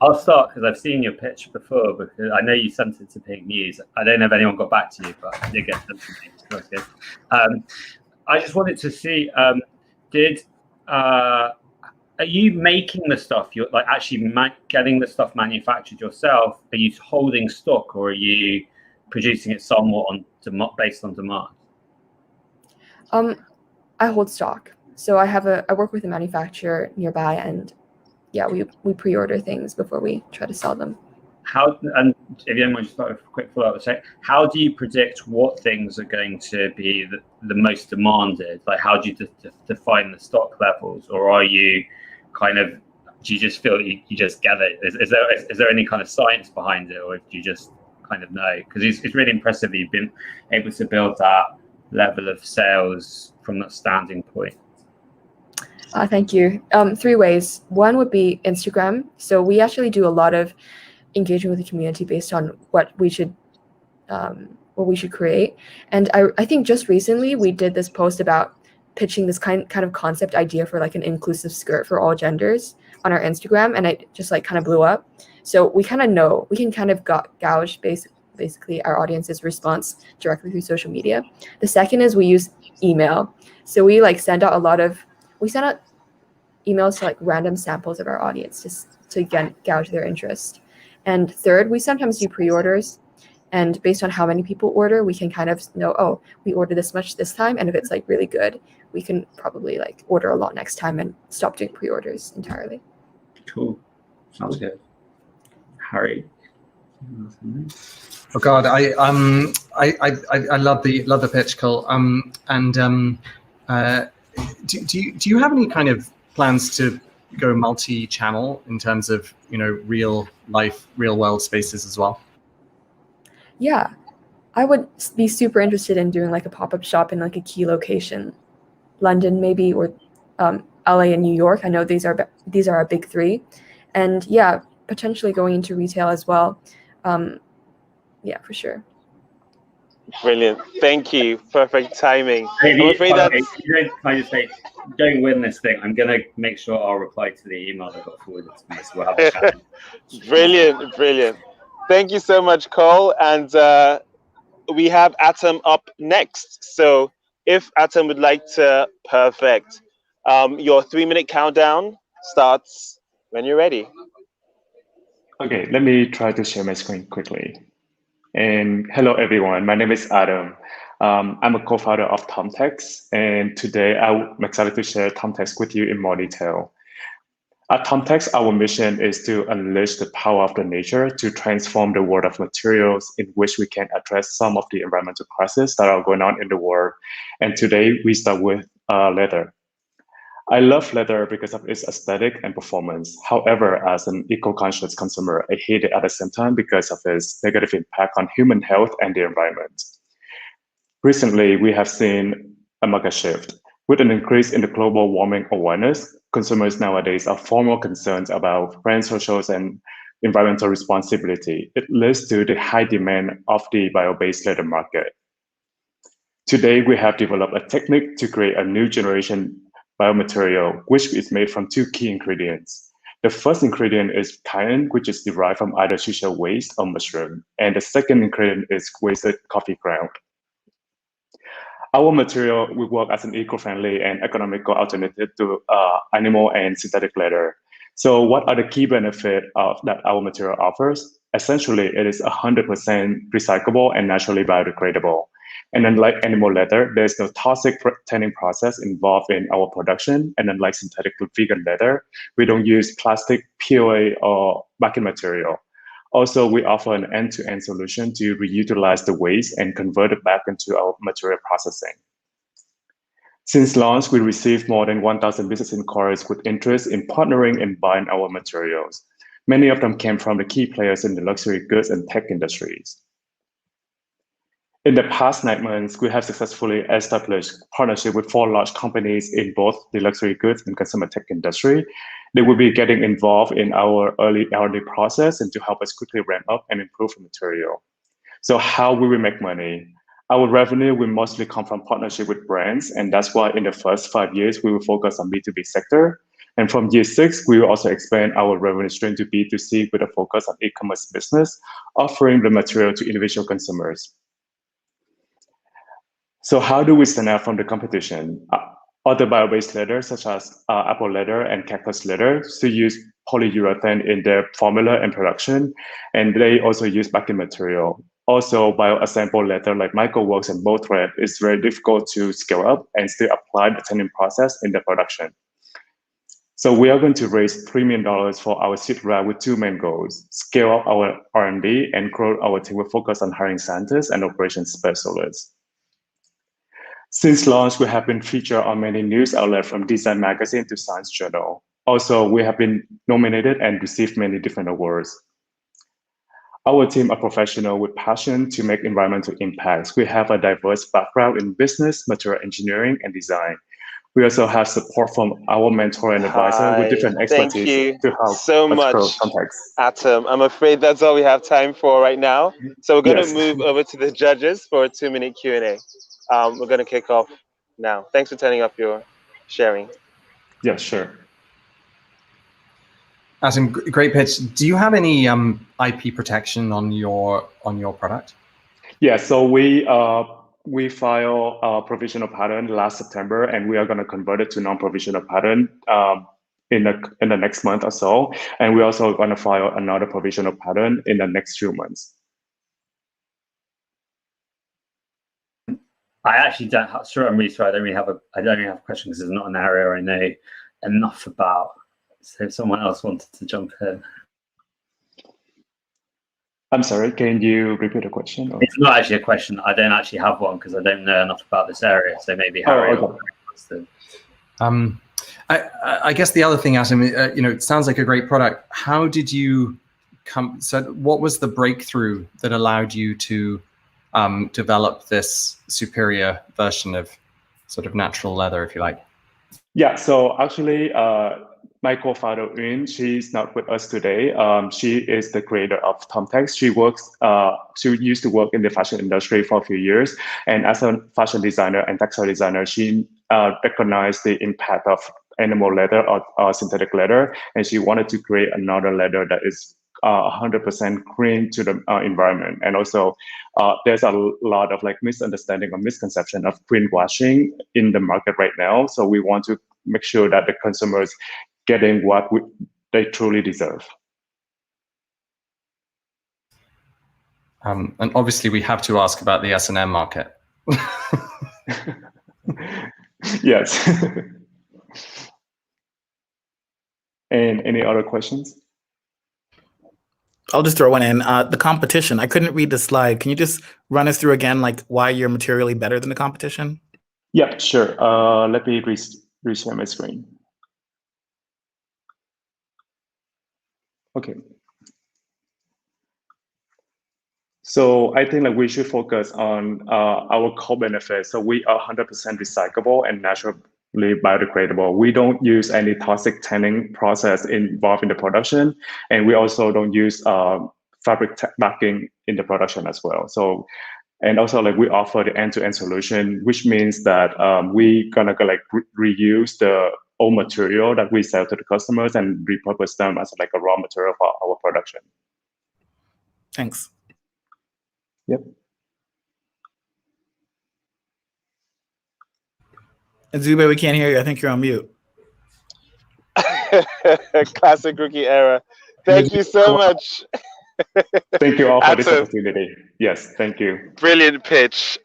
I'll start because I've seen your pitch before, because I know you sent it to Pink News. I don't know if anyone got back to you, but I did get sent to Pink News. That's good. I just wanted to see, are you making the stuff? You're like actually getting the stuff manufactured yourself? Are you holding stock, or are you producing it somewhat based on demand? I hold stock. So I work with a manufacturer nearby, and yeah, we pre-order things before we try to sell them. And if you don't mind, just start with a quick follow-up. So how do you predict what things are going to be the most demanded? Like, how do you define the stock levels, or are you do you just feel you just get it? Is there any kind of science behind it, or do you just kind of know? Because it's really impressive that you've been able to build that level of sales from that standing point. Thank you. 3 ways. 1 would be Instagram. So we actually do a lot of engagement with the community based on what we should create. And I think just recently we did this post about pitching this kind of concept idea for like an inclusive skirt for all genders on our Instagram, and it just like kind of blew up. So we kind of know we can kind of gauge basically our audience's response directly through social media. The second is we use email. So we send out emails to like random samples of our audience just to again gauge their interest. And third, we sometimes do pre-orders. And based on how many people order, we can kind of know, oh, we ordered this much this time. And if it's like really good, we can probably like order a lot next time and stop doing pre-orders entirely. Cool. Sounds good. Harry. Oh God, I love the pitch, Cole. Do you have any kind of plans to go multi-channel in terms of real life, real world spaces as well? Yeah, I would be super interested in doing like a pop-up shop in like a key location, London maybe, or LA and New York. I know these are our big three, and yeah, potentially going into retail as well. Yeah, for sure. Brilliant. Thank you. Perfect timing. Maybe, I'm afraid that. Can I just say, don't win this thing. I'm going to make sure I'll reply to the email that got forwarded to me. So we'll have a chat. Brilliant. Brilliant. Thank you so much, Cole. And we have Atom up next. So if Atom would like to, perfect. Your 3-minute countdown starts when you're ready. Okay, let me try to share my screen quickly. And hello, everyone. My name is Adam. I'm a co-founder of Tomtex, and today I'm excited to share Tomtex with you in more detail. At Tomtex, our mission is to unleash the power of the nature to transform the world of materials in which we can address some of the environmental crises that are going on in the world. And today we start with leather. I love leather because of its aesthetic and performance. However, as an eco-conscious consumer, I hate it at the same time because of its negative impact on human health and the environment. Recently, we have seen a market shift. With an increase in the global warming awareness, consumers nowadays are far more concerned about brand socials and environmental responsibility. It leads to the high demand of the bio-based leather market. Today, we have developed a technique to create a new generation biomaterial, which is made from 2 key ingredients. The first ingredient is cayenne, which is derived from either shisha waste or mushroom. And the second ingredient is wasted coffee ground. Our material will work as an eco-friendly and economical alternative to animal and synthetic leather. So what are the key benefits that our material offers? Essentially, it is 100% recyclable and naturally biodegradable. And unlike animal leather, there's no toxic tanning process involved in our production. And unlike synthetic vegan leather, we don't use plastic, POA, or backing material. Also, we offer an end-to-end solution to reutilize the waste and convert it back into our material processing. Since launch, we received more than 1,000 business inquiries with interest in partnering and buying our materials. Many of them came from the key players in the luxury goods and tech industries. In the past 9 months, we have successfully established partnership with 4 large companies in both the luxury goods and consumer tech industry. They will be getting involved in our early R&D process and to help us quickly ramp up and improve the material. So how will we make money? Our revenue will mostly come from partnership with brands, and that's why in the first 5 years, we will focus on B2B sector. And from year 6, we will also expand our revenue stream to B2C with a focus on e-commerce business, offering the material to individual consumers. So how do we stand out from the competition? Other bio-based leather, such as apple leather and cactus leather, still use polyurethane in their formula and production, and they also use backing material. Also, bioassembled leather like microworks and bow thread is very difficult to scale up and still apply the tanning process in the production. So we are going to raise $3 million for our seed round with 2 main goals: scale up our R&D and grow our team with focus on hiring scientists and operations specialists. Since launch, we have been featured on many news outlets from Design Magazine to Science Journal. Also, we have been nominated and received many different awards. Our team are professional with passion to make environmental impacts. We have a diverse background in business, material engineering, and design. We also have support from our mentor and advisor with different expertise to help so much, Atom. I'm afraid that's all we have time for right now. So we're going to move over to the judges for a 2-minute Q&A. We're going to kick off now. Thanks for turning up your sharing. Yeah, sure. Adam, great pitch. Do you have any IP protection on your product? Yeah, so we filed a provisional patent last September, and we are going to convert it to non-provisional patent in the next month or so. And we're also going to file another provisional patent in the next few months. I actually don't. I'm really sorry. I don't really have a question because it's not an area I know enough about. So if someone else wanted to jump in. I'm sorry, can you repeat the question? Or? It's not actually a question. I don't actually have one because I don't know enough about this area. So maybe Harry. Okay. I guess the other thing, Adam, it sounds like a great product. How did you come? So, what was the breakthrough that allowed you to develop this superior version of sort of natural leather, if you like? Yeah. So actually, my co-founder Yun, she's not with us today. She is the creator of Thumbtacks. She used to work in the fashion industry for a few years, and as a fashion designer and textile designer, she recognized the impact of animal leather or synthetic leather, and she wanted to create another leather that is 100% green to the environment. And also, there's a lot of misunderstanding or misconception of greenwashing in the market right now. So we want to make sure that the consumers getting what they truly deserve. And obviously, we have to ask about the S&M market. Yes. And any other questions? I'll just throw one in. The competition. I couldn't read the slide. Can you just run us through again, why you're materially better than the competition? Yeah, sure. Let me reshare my screen. Okay. So I think we should focus on our core benefits. So we are 100% recyclable and naturally biodegradable. We don't use any toxic tanning process involved in the production, and we also don't use fabric backing in the production as well. So, and also we offer the end-to-end solution, which means that we gonna reuse the old material that we sell to the customers and repurpose them as a raw material for our production. Thanks. Yep. Nzube, we can't hear you. I think you're on mute. Classic rookie era. Thank you so much. Thank you all for this opportunity. Yes, thank you. Brilliant pitch.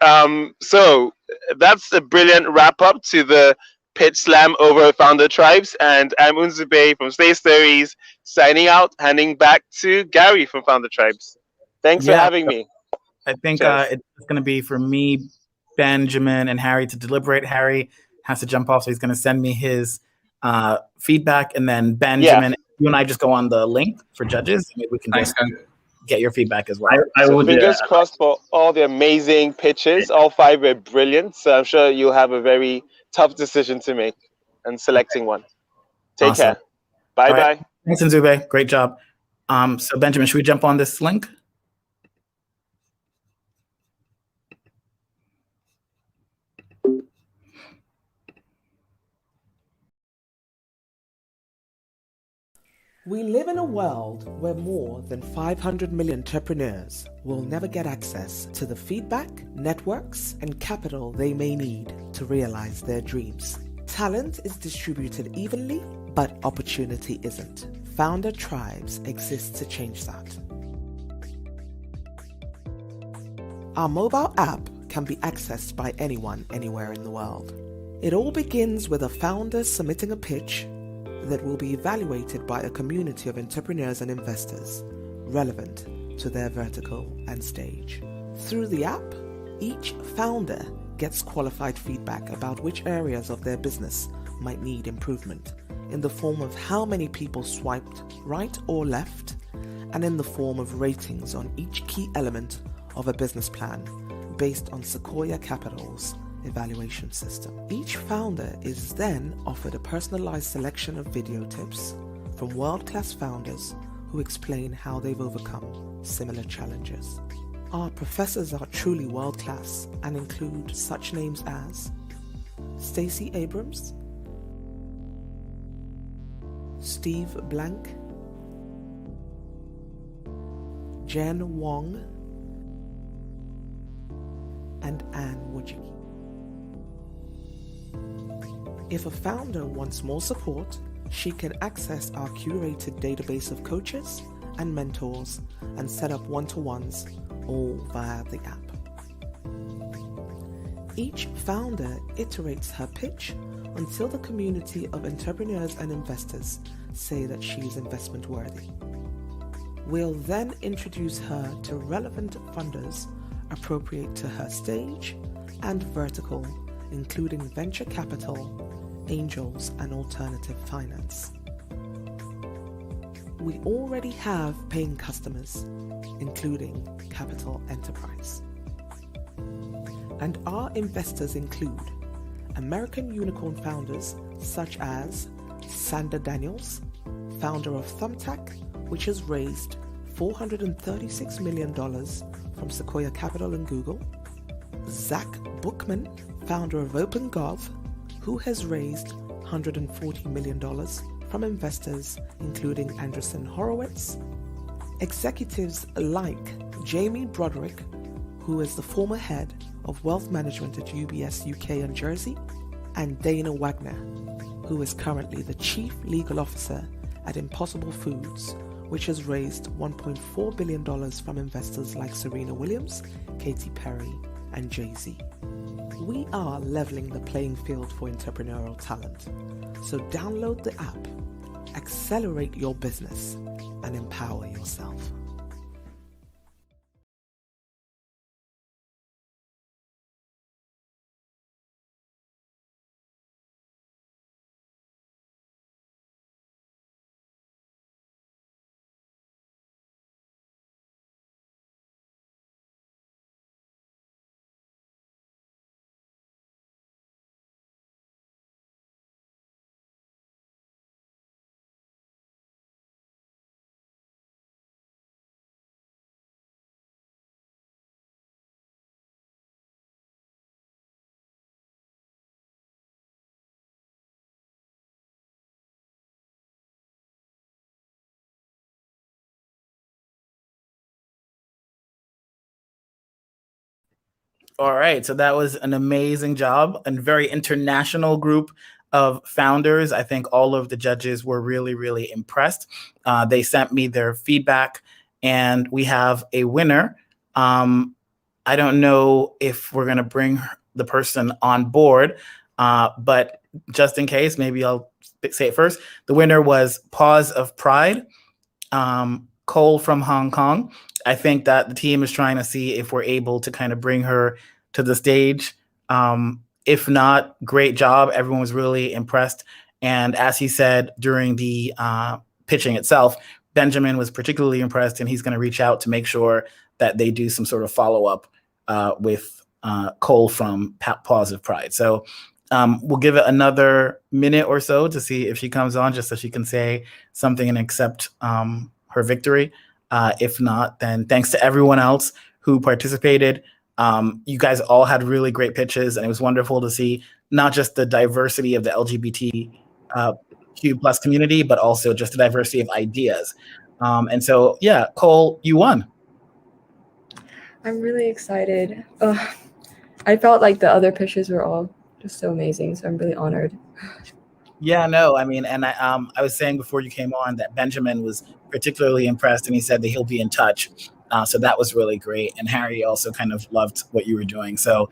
So that's a brilliant wrap up to the pitch slam over FounderTribes. And I'm Nzube from Stay Stories, signing out, handing back to Gary from FounderTribes. Thanks for having me. I think it's going to be for me, Benjamin, and Harry to deliberate. Harry has to jump off, so he's going to send me his feedback, and then Benjamin, you and I just go on the link for judges. Maybe we can just get your feedback as well. So fingers crossed for all the amazing pitches. All 5 were brilliant, so I'm sure you'll have a very tough decision to make and selecting one. Take care. Bye-bye. Right. Thanks, Nzube. Great job. So Benjamin, should we jump on this link? We live in a world where more than 500 million entrepreneurs will never get access to the feedback, networks, and capital they may need to realize their dreams. Talent is distributed evenly, but opportunity isn't. FounderTribes exists to change that. Our mobile app can be accessed by anyone, anywhere in the world. It all begins with a founder submitting a pitch that will be evaluated by a community of entrepreneurs and investors relevant to their vertical and stage. Through the app, each founder gets qualified feedback about which areas of their business might need improvement, in the form of how many people swiped right or left, and in the form of ratings on each key element of a business plan based on Sequoia Capital's evaluation system. Each founder is then offered a personalized selection of video tips from world-class founders who explain how they've overcome similar challenges. Our professors are truly world-class and include such names as Stacey Abrams, Steve Blank, Jen Wong, and Anne Wojcicki. If a founder wants more support, she can access our curated database of coaches and mentors and set up one-to-ones all via the app. Each founder iterates her pitch until the community of entrepreneurs and investors say that she is investment worthy. We'll then introduce her to relevant funders appropriate to her stage and vertical, including venture capital, angels, and alternative finance. We already have paying customers, including Capital Enterprise. And our investors include American unicorn founders such as Sander Daniels, founder of Thumbtack, which has raised $436 million from Sequoia Capital and Google, Zach Bookman, founder of OpenGov, who has raised $140 million from investors including Andreessen Horowitz, executives like Jamie Broderick, who is the former head of wealth management at UBS UK and Jersey, and Dana Wagner, who is currently the chief legal officer at Impossible Foods, which has raised $1.4 billion from investors like Serena Williams, Katy Perry, and Jay-Z. We are leveling the playing field for entrepreneurial talent. So download the app, accelerate your business, and empower yourself. All right, so that was an amazing job and very international group of founders. I think all of the judges were really, really impressed. They sent me their feedback, and we have a winner. I don't know if we're going to bring the person on board, but just in case, maybe I'll say it first. The winner was Paws of Pride, Cole from Hong Kong. I think that the team is trying to see if we're able to kind of bring her to the stage. If not, great job. Everyone was really impressed. And as he said during the pitching itself, Benjamin was particularly impressed, and he's going to reach out to make sure that they do some sort of follow-up with Cole from Paws of Pride. So we'll give it another minute or so to see if she comes on, just so she can say something and accept her victory. If not, then thanks to everyone else who participated. You guys all had really great pitches, and it was wonderful to see not just the diversity of the LGBTQ plus community, but also just the diversity of ideas. And so, yeah, Cole, you won. I'm really excited. I felt like the other pitches were all just so amazing, so I'm really honored. Yeah, no, I mean, and I was saying before you came on that Benjamin was particularly impressed, and he said that he'll be in touch. So that was really great. And Harry also kind of loved what you were doing. So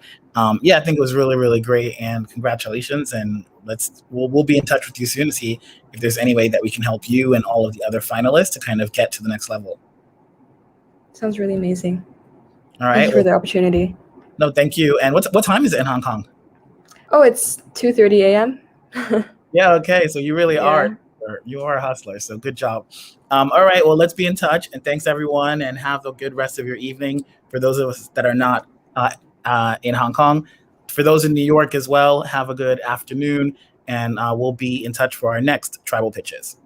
yeah, I think it was really, really great. And congratulations. And we'll be in touch with you soon to see if there's any way that we can help you and all of the other finalists to kind of get to the next level. Sounds really amazing. All right. Thank you for the opportunity. No, thank you. And what time is it in Hong Kong? Oh, it's 2:30 a.m. Yeah, okay. So you really are a hustler. So good job. All right. Well, let's be in touch. And thanks, everyone. And have a good rest of your evening. For those of us that are not in Hong Kong, for those in New York as well, have a good afternoon. And we'll be in touch for our next tribal pitches.